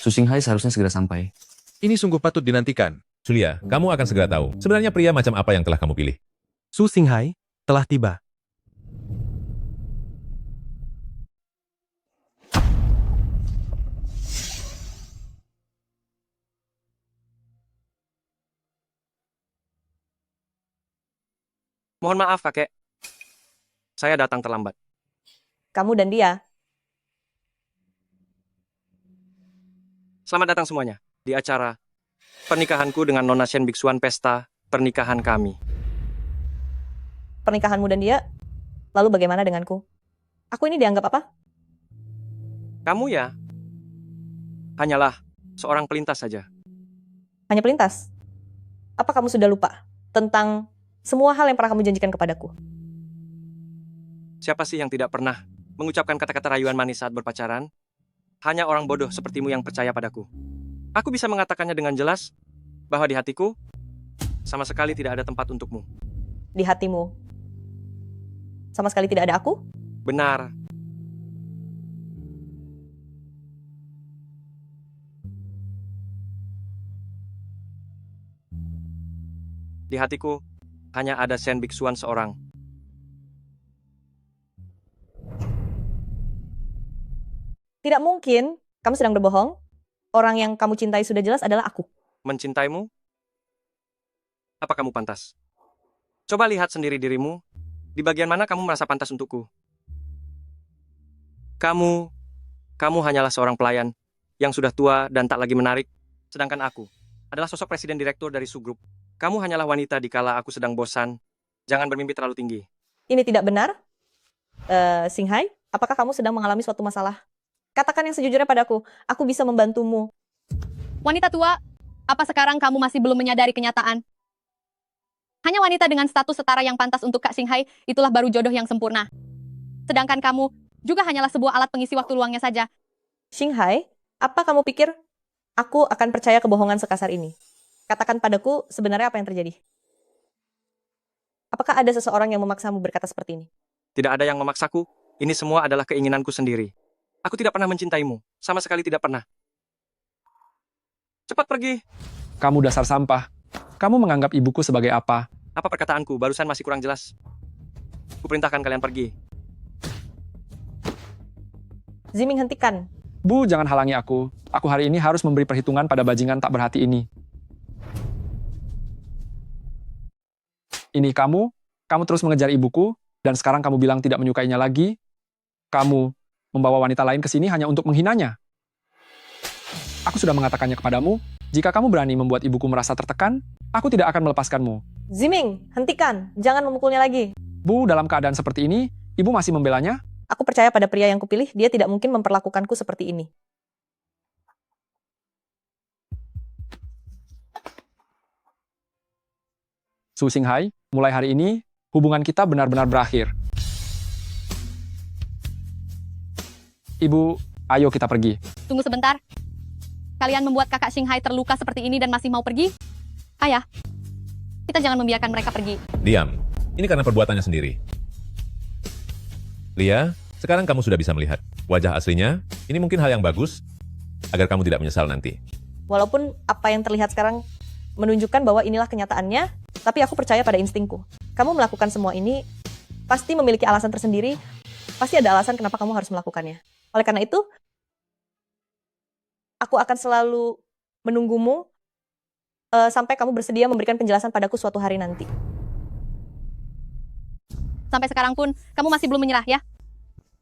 Su Singhai seharusnya segera sampai. Ini sungguh patut dinantikan. Sulia, kamu akan segera tahu. Sebenarnya pria macam apa yang telah kamu pilih? Su Singhai telah tiba. Mohon maaf, kakek. Saya datang terlambat. Kamu dan dia. Selamat datang semuanya di acara pernikahanku dengan Nona Shen Biksuan, pesta pernikahan kami. Pernikahanmu dan dia, lalu bagaimana denganku? Aku ini dianggap apa? Kamu ya, hanyalah seorang pelintas saja. Hanya pelintas? Apa kamu sudah lupa tentang semua hal yang pernah kamu janjikan kepadaku? Siapa sih yang tidak pernah mengucapkan kata-kata rayuan manis saat berpacaran? Hanya orang bodoh sepertimu yang percaya padaku. Aku bisa mengatakannya dengan jelas bahwa di hatiku sama sekali tidak ada tempat untukmu. Di hatimu sama sekali tidak ada aku? Benar. Di hatiku hanya ada Shen Biksuan seorang. Tidak mungkin. Kamu sedang berbohong. Orang yang kamu cintai sudah jelas adalah aku. Mencintaimu? Apa kamu pantas? Coba lihat sendiri dirimu. Di bagian mana kamu merasa pantas untukku? Kamu hanyalah seorang pelayan yang sudah tua dan tak lagi menarik. Sedangkan aku adalah sosok presiden direktur dari Su Group. Kamu hanyalah wanita dikala aku sedang bosan. Jangan bermimpi terlalu tinggi. Ini tidak benar. Singhai, apakah kamu sedang mengalami suatu masalah? Katakan yang sejujurnya padaku. Aku bisa membantumu. Wanita tua, apa sekarang kamu masih belum menyadari kenyataan? Hanya wanita dengan status setara yang pantas untuk Kak Singhai, itulah baru jodoh yang sempurna. Sedangkan kamu juga hanyalah sebuah alat pengisi waktu luangnya saja. Singhai, apa kamu pikir aku akan percaya kebohongan sekasar ini? Katakan padaku sebenarnya apa yang terjadi. Apakah ada seseorang yang memaksamu berkata seperti ini? Tidak ada yang memaksaku. Ini semua adalah keinginanku sendiri. Aku tidak pernah mencintaimu. Sama sekali tidak pernah. Cepat pergi. Kamu dasar sampah. Kamu menganggap ibuku sebagai apa? Apa perkataanku barusan masih kurang jelas? Kuperintahkan kalian pergi. Ziming, hentikan. Bu, jangan halangi aku. Aku hari ini harus memberi perhitungan pada bajingan tak berhati ini. Ini kamu terus mengejar ibuku, dan sekarang kamu bilang tidak menyukainya lagi. Kamu membawa wanita lain ke sini hanya untuk menghinanya. Aku sudah mengatakannya kepadamu, jika kamu berani membuat ibuku merasa tertekan, aku tidak akan melepaskanmu. Ziming, hentikan. Jangan memukulnya lagi. Bu, dalam keadaan seperti ini, ibu masih membelanya? Aku percaya pada pria yang kupilih, dia tidak mungkin memperlakukanku seperti ini. Su Xinghai, mulai hari ini, hubungan kita benar-benar berakhir. Ibu, ayo kita pergi. Tunggu sebentar. Kalian membuat kakak Xinghai terluka seperti ini dan masih mau pergi? Ayah, kita jangan membiarkan mereka pergi. Diam. Ini karena perbuatannya sendiri. Lia, sekarang kamu sudah bisa melihat wajah aslinya. Ini mungkin hal yang bagus agar kamu tidak menyesal nanti. Walaupun apa yang terlihat sekarang menunjukkan bahwa inilah kenyataannya, tapi aku percaya pada instingku. Kamu melakukan semua ini pasti memiliki alasan tersendiri, pasti ada alasan kenapa kamu harus melakukannya. Oleh karena itu, aku akan selalu menunggumu sampai kamu bersedia memberikan penjelasan padaku suatu hari nanti. Sampai sekarang pun, kamu masih belum menyerah ya?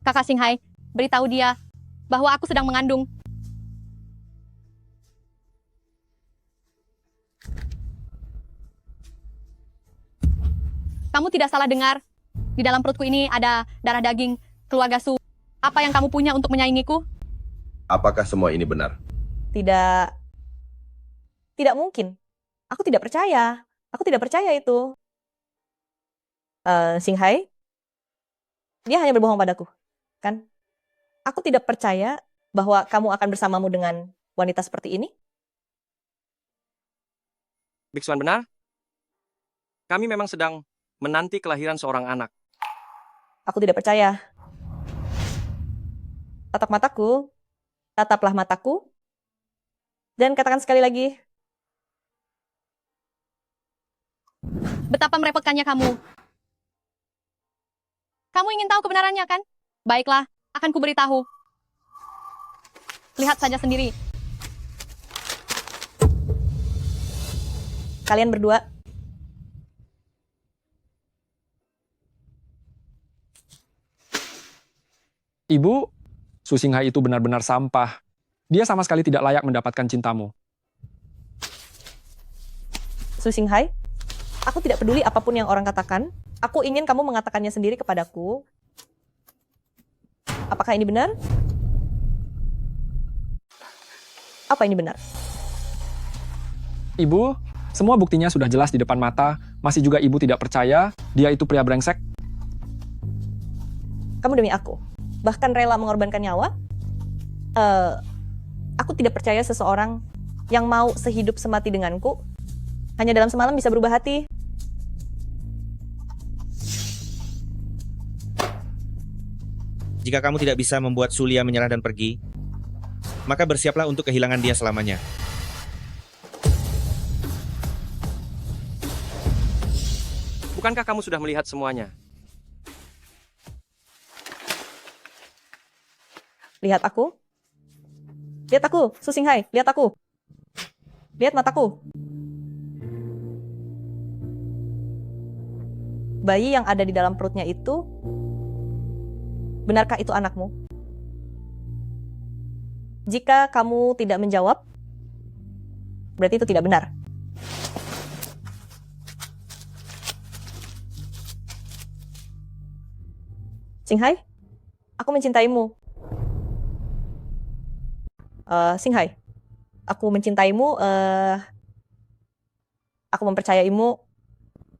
Kakak Xinghai, beritahu dia bahwa aku sedang mengandung. Kamu tidak salah dengar. Di dalam perutku ini ada darah daging keluarga Su. Apa yang kamu punya untuk menyaingiku? Apakah semua ini benar? Tidak mungkin. Aku tidak percaya. Aku tidak percaya itu. Xinghai, dia hanya berbohong padaku, kan? Aku tidak percaya bahwa kamu akan bersamamu dengan wanita seperti ini. Biksuan benar? Kami memang sedang menanti kelahiran seorang anak. Aku tidak percaya. Tataplah mataku, dan katakan sekali lagi. Betapa merepotkannya kamu. Kamu ingin tahu kebenarannya, kan? Baiklah, akan kuberitahu. Lihat saja sendiri. Kalian berdua. Ibu, Su Xinghai itu benar-benar sampah. Dia sama sekali tidak layak mendapatkan cintamu. Su Xinghai, aku tidak peduli apapun yang orang katakan. Aku ingin kamu mengatakannya sendiri kepadaku. Apakah ini benar? Apa ini benar? Ibu, semua buktinya sudah jelas di depan mata. Masih juga ibu tidak percaya dia itu pria brengsek? Kamu demi aku, bahkan rela mengorbankan nyawa? Aku tidak percaya seseorang yang mau sehidup semati denganku hanya dalam semalam bisa berubah hati. Jika kamu tidak bisa membuat Sulia menyerah dan pergi, maka bersiaplah untuk kehilangan dia selamanya. Bukankah kamu sudah melihat semuanya? Lihat aku. Lihat aku, Su Xinghai, lihat aku. Lihat mataku. Bayi yang ada di dalam perutnya itu, benarkah itu anakmu? Jika kamu tidak menjawab, berarti itu tidak benar. Xinghai, aku mencintaimu. Xinghai, aku mencintaimu, aku mempercayaimu.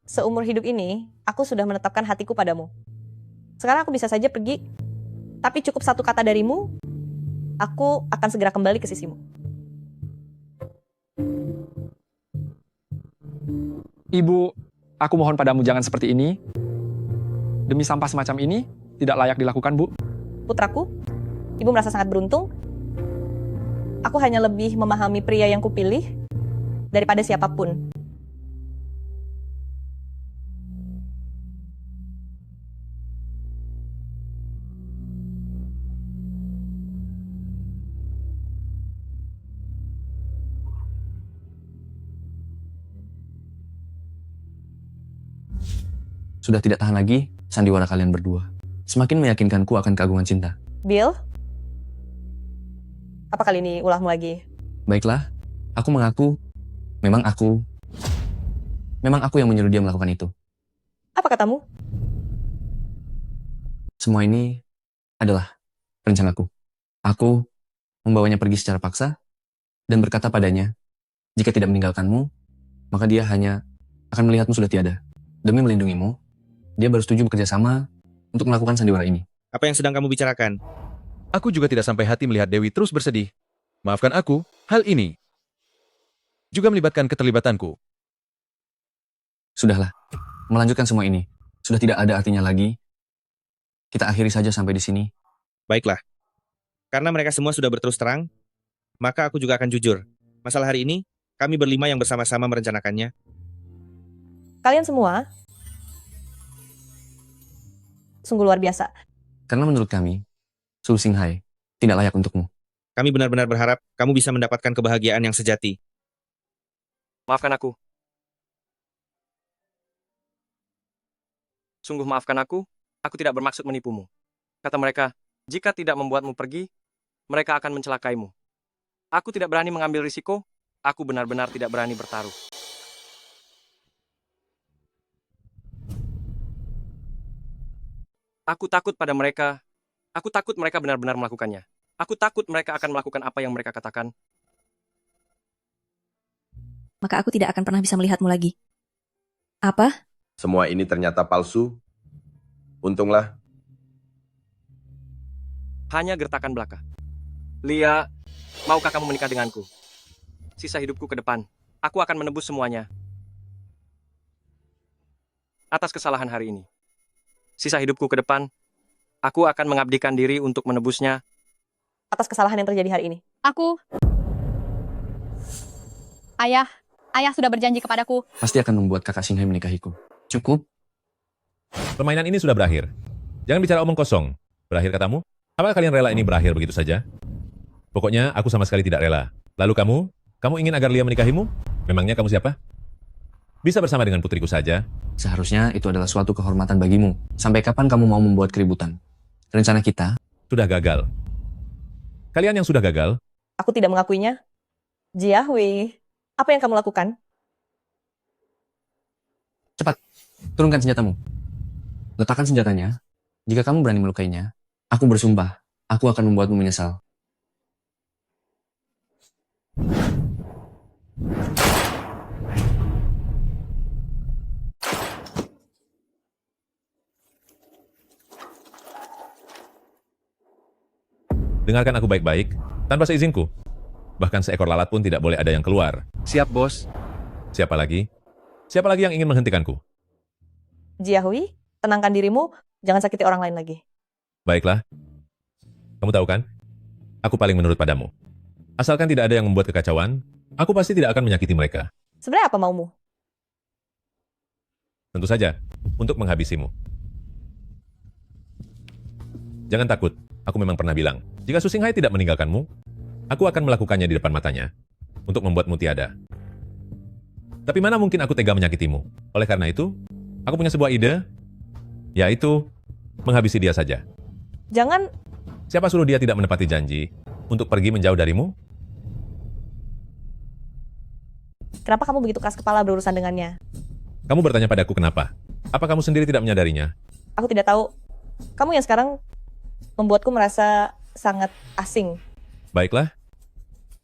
Seumur hidup ini, aku sudah menetapkan hatiku padamu. Sekarang aku bisa saja pergi, tapi cukup satu kata darimu, aku akan segera kembali ke sisimu. Ibu, aku mohon padamu jangan seperti ini. Demi sampah semacam ini, tidak layak dilakukan, Bu. Putraku, ibu merasa sangat beruntung. Aku hanya lebih memahami pria yang kupilih daripada siapapun. Sudah tidak tahan lagi sandiwara kalian berdua. Semakin meyakinkanku akan keagungan cinta. Bill? Apa kali ini ulahmu lagi? Baiklah, aku mengaku, memang aku yang menyuruh dia melakukan itu. Apa katamu? Semua ini adalah rencanaku. Aku membawanya pergi secara paksa dan berkata padanya, jika tidak meninggalkanmu, maka dia hanya akan melihatmu sudah tiada. Demi melindungimu, dia baru setuju bekerja sama untuk melakukan sandiwara ini. Apa yang sedang kamu bicarakan? Aku juga tidak sampai hati melihat Dewi terus bersedih. Maafkan aku, hal ini juga melibatkan keterlibatanku. Sudahlah, melanjutkan semua ini sudah tidak ada artinya lagi. Kita akhiri saja sampai di sini. Baiklah. Karena mereka semua sudah berterus terang, maka aku juga akan jujur. Masalah hari ini, kami berlima yang bersama-sama merencanakannya. Kalian semua sungguh luar biasa. Karena menurut kami, Su Xinghai tidak layak untukmu. Kami benar-benar berharap kamu bisa mendapatkan kebahagiaan yang sejati. Maafkan aku. Sungguh maafkan aku tidak bermaksud menipumu. Kata mereka, jika tidak membuatmu pergi, mereka akan mencelakaimu. Aku tidak berani mengambil risiko, aku benar-benar tidak berani bertaruh. Aku takut pada mereka. Aku takut mereka benar-benar melakukannya. Aku takut mereka akan melakukan apa yang mereka katakan. Maka aku tidak akan pernah bisa melihatmu lagi. Apa? Semua ini ternyata palsu. Untunglah. Hanya gertakan belaka. Lia, maukah kamu menikah denganku? Sisa hidupku ke depan, aku akan menebus semuanya. Atas kesalahan hari ini. Sisa hidupku ke depan, aku akan mengabdikan diri untuk menebusnya. Atas kesalahan yang terjadi hari ini. Ayah sudah berjanji kepadaku. Pasti akan membuat kakak Xinghai menikahiku. Cukup. Permainan ini sudah berakhir. Jangan bicara omong kosong. Berakhir katamu? Apakah kalian rela ini berakhir begitu saja? Pokoknya aku sama sekali tidak rela. Lalu kamu ingin agar Lia menikahimu? Memangnya kamu siapa? Bisa bersama dengan putriku saja. Seharusnya itu adalah suatu kehormatan bagimu. Sampai kapan kamu mau membuat keributan? Rencana kita sudah gagal. Kalian yang sudah gagal. Aku tidak mengakuinya. Jiahui, apa yang kamu lakukan? Cepat, turunkan senjatamu. Letakkan senjatanya. Jika kamu berani melukainya, aku bersumpah, aku akan membuatmu menyesal. Dengarkan aku baik-baik, tanpa seizinku. Bahkan seekor lalat pun tidak boleh ada yang keluar. Siap, bos. Siapa lagi? Siapa lagi yang ingin menghentikanku? Jiahui, tenangkan dirimu, jangan sakiti orang lain lagi. Baiklah. Kamu tahu kan? Aku paling menurut padamu. Asalkan tidak ada yang membuat kekacauan, aku pasti tidak akan menyakiti mereka. Sebenarnya apa maumu? Tentu saja, untuk menghabisimu. Jangan takut, aku memang pernah bilang, jika Su Xinghai tidak meninggalkanmu, aku akan melakukannya di depan matanya, untuk membuatmu tiada. Tapi mana mungkin aku tega menyakitimu? Oleh karena itu, aku punya sebuah ide, yaitu menghabisi dia saja. Jangan. Siapa suruh dia tidak menepati janji untuk pergi menjauh darimu? Kenapa kamu begitu keras kepala berurusan dengannya? Kamu bertanya padaku kenapa? Apa kamu sendiri tidak menyadarinya? Aku tidak tahu. Kamu yang sekarang membuatku merasa sangat asing. Baiklah,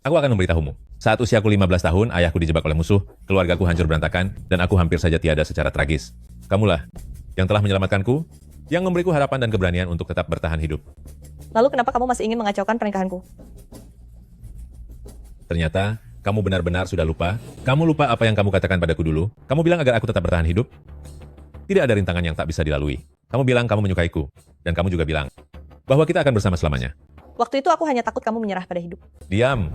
aku akan memberitahumu. Saat usiaku 15 tahun, ayahku dijebak oleh musuh, keluargaku hancur berantakan, dan aku hampir saja tiada secara tragis. Kamulah yang telah menyelamatkanku, yang memberiku harapan dan keberanian untuk tetap bertahan hidup. Lalu kenapa kamu masih ingin mengacaukan pernikahanku? Ternyata, kamu benar-benar sudah lupa. Kamu lupa apa yang kamu katakan padaku dulu. Kamu bilang agar aku tetap bertahan hidup. Tidak ada rintangan yang tak bisa dilalui. Kamu bilang kamu menyukaiku. Dan kamu juga bilang bahwa kita akan bersama selamanya. Waktu itu aku hanya takut kamu menyerah pada hidup. Diam.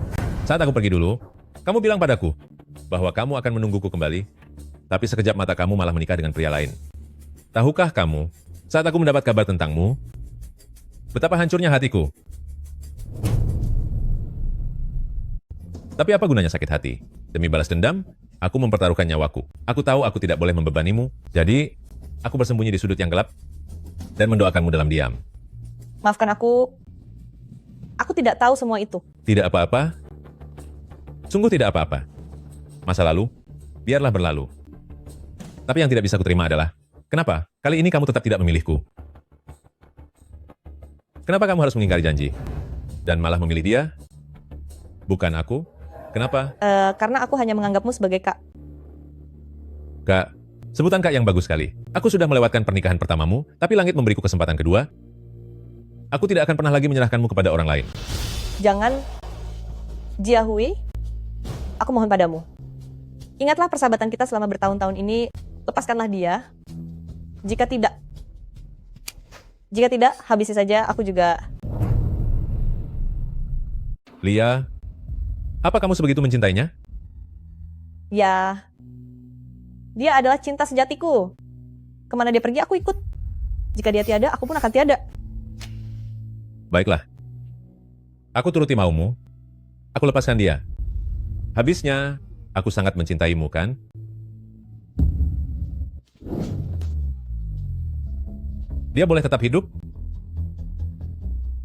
Saat aku pergi dulu, kamu bilang padaku bahwa kamu akan menungguku kembali, tapi sekejap mata kamu malah menikah dengan pria lain. Tahukah kamu, saat aku mendapat kabar tentangmu, betapa hancurnya hatiku. Tapi apa gunanya sakit hati? Demi balas dendam, aku mempertaruhkan nyawaku. Aku tahu aku tidak boleh membebanimu, jadi aku bersembunyi di sudut yang gelap dan mendoakanmu dalam diam. Maafkan aku tidak tahu semua itu. Tidak apa-apa. Sungguh tidak apa-apa. Masa lalu, biarlah berlalu. Tapi yang tidak bisa kuterima adalah, kenapa kali ini kamu tetap tidak memilihku? Kenapa kamu harus mengingkari janji? Dan malah memilih dia? Bukan aku? Kenapa? Karena aku hanya menganggapmu sebagai kak. Kak, sebutan kak yang bagus sekali. Aku sudah melewatkan pernikahan pertamamu, tapi langit memberiku kesempatan kedua. Aku tidak akan pernah lagi menyerahkanmu kepada orang lain. Jangan, Jiahui, aku mohon padamu. Ingatlah persahabatan kita selama bertahun-tahun ini, lepaskanlah dia. Jika tidak, habisi saja aku juga. Lia, apa kamu sebegitu mencintainya? Ya, dia adalah cinta sejatiku. Kemana dia pergi, aku ikut. Jika dia tiada, aku pun akan tiada. Baiklah. Aku turuti maumu. Aku lepaskan dia. Habisnya, aku sangat mencintaimu, kan? Dia boleh tetap hidup,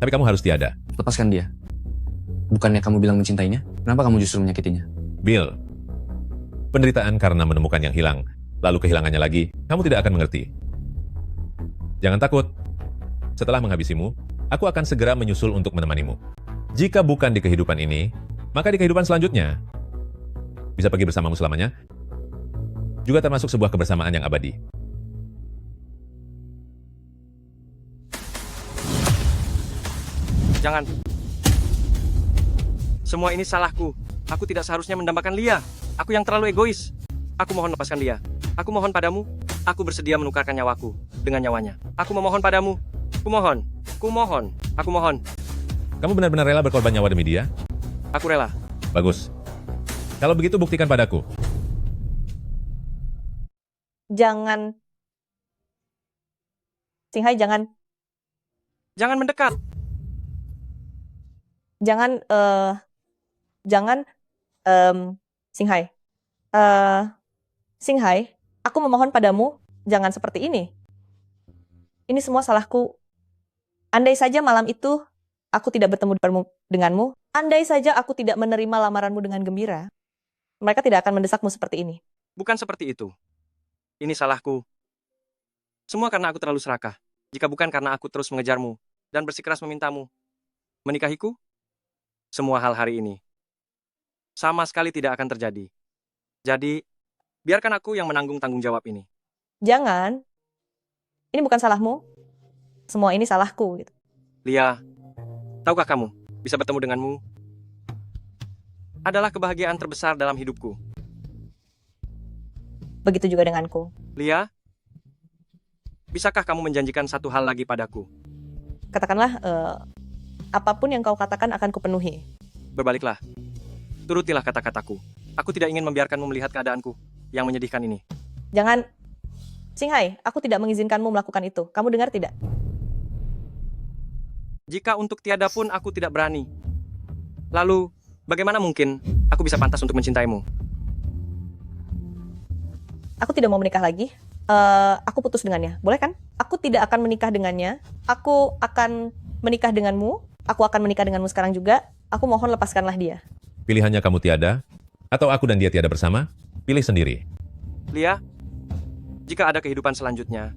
tapi kamu harus tiada. Lepaskan dia. Bukannya kamu bilang mencintainya? Kenapa kamu justru menyakitinya? Bill, penderitaan karena menemukan yang hilang, lalu kehilangannya lagi, kamu tidak akan mengerti. Jangan takut. Setelah menghabisimu, aku akan segera menyusul untuk menemanimu. Jika bukan di kehidupan ini, maka di kehidupan selanjutnya, bisa pergi bersamamu selamanya, juga termasuk sebuah kebersamaan yang abadi. Jangan. Semua ini salahku. Aku tidak seharusnya mendambakan Lia. Aku yang terlalu egois. Aku mohon lepaskan dia. Aku mohon padamu. Aku bersedia menukarkan nyawaku dengan nyawanya. Aku memohon padamu. Kumohon. Kumohon. Aku mohon. Kamu benar-benar rela berkorban nyawa demi dia? Aku rela. Bagus. Kalau begitu buktikan padaku. Jangan. Singhai, jangan. Jangan mendekat. Jangan, Singhai. Singhai, aku memohon padamu, jangan seperti ini. Ini semua salahku. Andai saja malam itu aku tidak bertemu denganmu, andai saja aku tidak menerima lamaranmu dengan gembira, mereka tidak akan mendesakmu seperti ini. Bukan seperti itu. Ini salahku. Semua karena aku terlalu serakah. Jika bukan karena aku terus mengejarmu dan bersikeras memintamu menikahiku, semua hal hari ini sama sekali tidak akan terjadi. Jadi, biarkan aku yang menanggung tanggung jawab ini. Jangan. Ini bukan salahmu. Semua ini salahku. Gitu. Lia, tahukah kamu, bisa bertemu denganmu adalah kebahagiaan terbesar dalam hidupku. Begitu juga denganku. Lia, bisakah kamu menjanjikan satu hal lagi padaku? Katakanlah, apapun yang kau katakan akan kupenuhi. Berbaliklah. Turutilah kata-kataku. Aku tidak ingin membiarkanmu melihat keadaanku yang menyedihkan ini. Jangan. Singhai, aku tidak mengizinkanmu melakukan itu. Kamu dengar tidak? Jika untuk tiada pun aku tidak berani, lalu bagaimana mungkin aku bisa pantas untuk mencintaimu? Aku tidak mau menikah lagi. Aku putus dengannya. Boleh kan? Aku tidak akan menikah dengannya. Aku akan menikah denganmu. Aku akan menikah denganmu sekarang juga. Aku mohon lepaskanlah dia. Pilihannya kamu tiada, atau aku dan dia tiada bersama, pilih sendiri. Lia, jika ada kehidupan selanjutnya,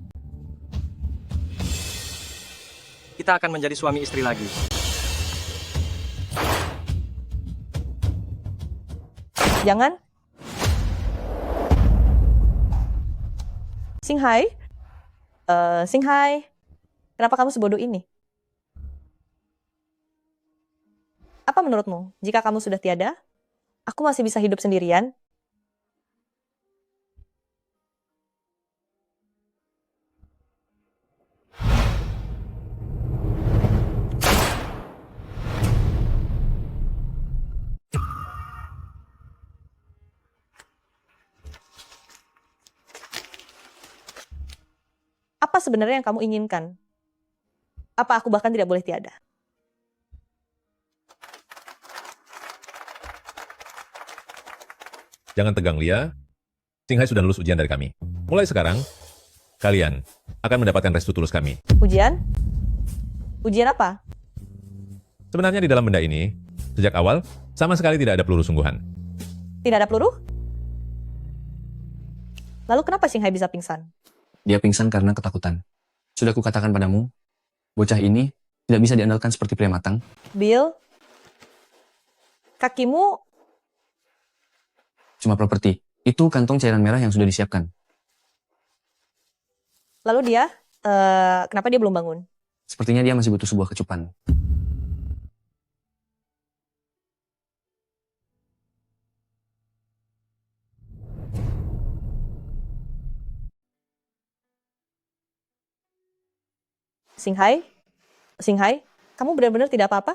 kita akan menjadi suami istri lagi. Jangan. Singhai. Singhai. Kenapa kamu sebodoh ini? Apa menurutmu? Jika kamu sudah tiada, aku masih bisa hidup sendirian. sebenarnya yang kamu inginkan? Apa aku bahkan tidak boleh tiada? Jangan tegang, Lia. Singhai sudah lulus ujian dari kami. Mulai sekarang, kalian akan mendapatkan restu tulus kami. Ujian? Ujian apa? Sebenarnya di dalam benda ini, sejak awal, sama sekali tidak ada peluru sungguhan. Tidak ada peluru? Lalu kenapa Singhai bisa pingsan? Dia pingsan karena ketakutan. Sudah kukatakan padamu, bocah ini tidak bisa diandalkan seperti pria matang. Bill, kakimu Cuma properti. Itu kantong cairan merah yang sudah disiapkan. lalu dia, kenapa dia belum bangun? Sepertinya dia masih butuh sebuah kecupan. Singhai? Singhai, kamu benar-benar tidak apa-apa?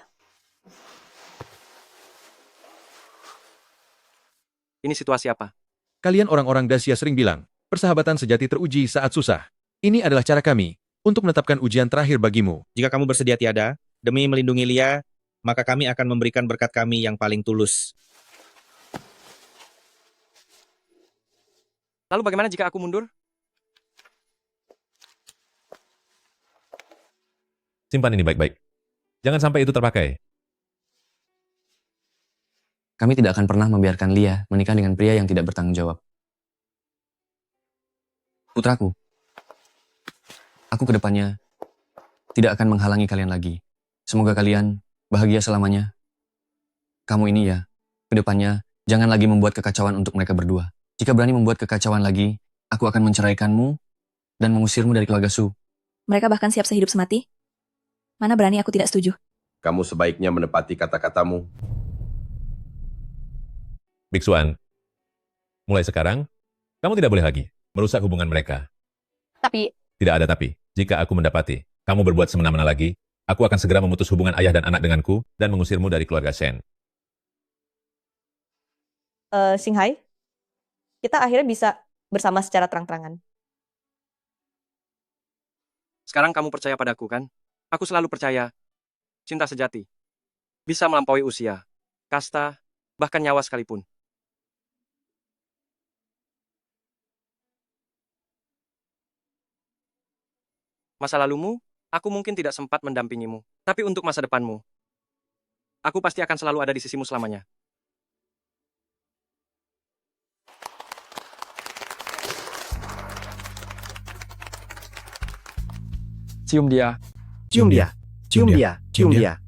Ini situasi apa? Kalian orang-orang Dacia sering bilang, persahabatan sejati teruji saat susah. Ini adalah cara kami untuk menetapkan ujian terakhir bagimu. Jika kamu bersedia tiada, demi melindungi Lia, maka kami akan memberikan berkat kami yang paling tulus. Lalu bagaimana jika aku mundur? Simpan ini baik-baik. Jangan sampai itu terpakai. Kami tidak akan pernah membiarkan Lia menikah dengan pria yang tidak bertanggung jawab. Putraku, aku kedepannya tidak akan menghalangi kalian lagi. Semoga kalian bahagia selamanya. Kamu ini ya, kedepannya jangan lagi membuat kekacauan untuk mereka berdua. Jika berani membuat kekacauan lagi, aku akan menceraikanmu dan mengusirmu dari keluarga Su. Mereka bahkan siap sehidup semati. Mana berani aku tidak setuju. Kamu sebaiknya menepati kata-katamu. Biksuan, mulai sekarang, kamu tidak boleh lagi merusak hubungan mereka. Tapi, Tidak ada tapi. Jika aku mendapati kamu berbuat semena-mena lagi, aku akan segera memutus hubungan ayah dan anak denganku dan mengusirmu dari keluarga Shen. Singhai, kita akhirnya bisa bersama secara terang-terangan. Sekarang kamu percaya padaku kan? Aku selalu percaya. Cinta sejati bisa melampaui usia, kasta, bahkan nyawa sekalipun. Masa lalumu, aku mungkin tidak sempat mendampingimu. Tapi untuk masa depanmu, aku pasti akan selalu ada di sisimu selamanya. Cium dia. Cium dia. Cium dia. Cium dia.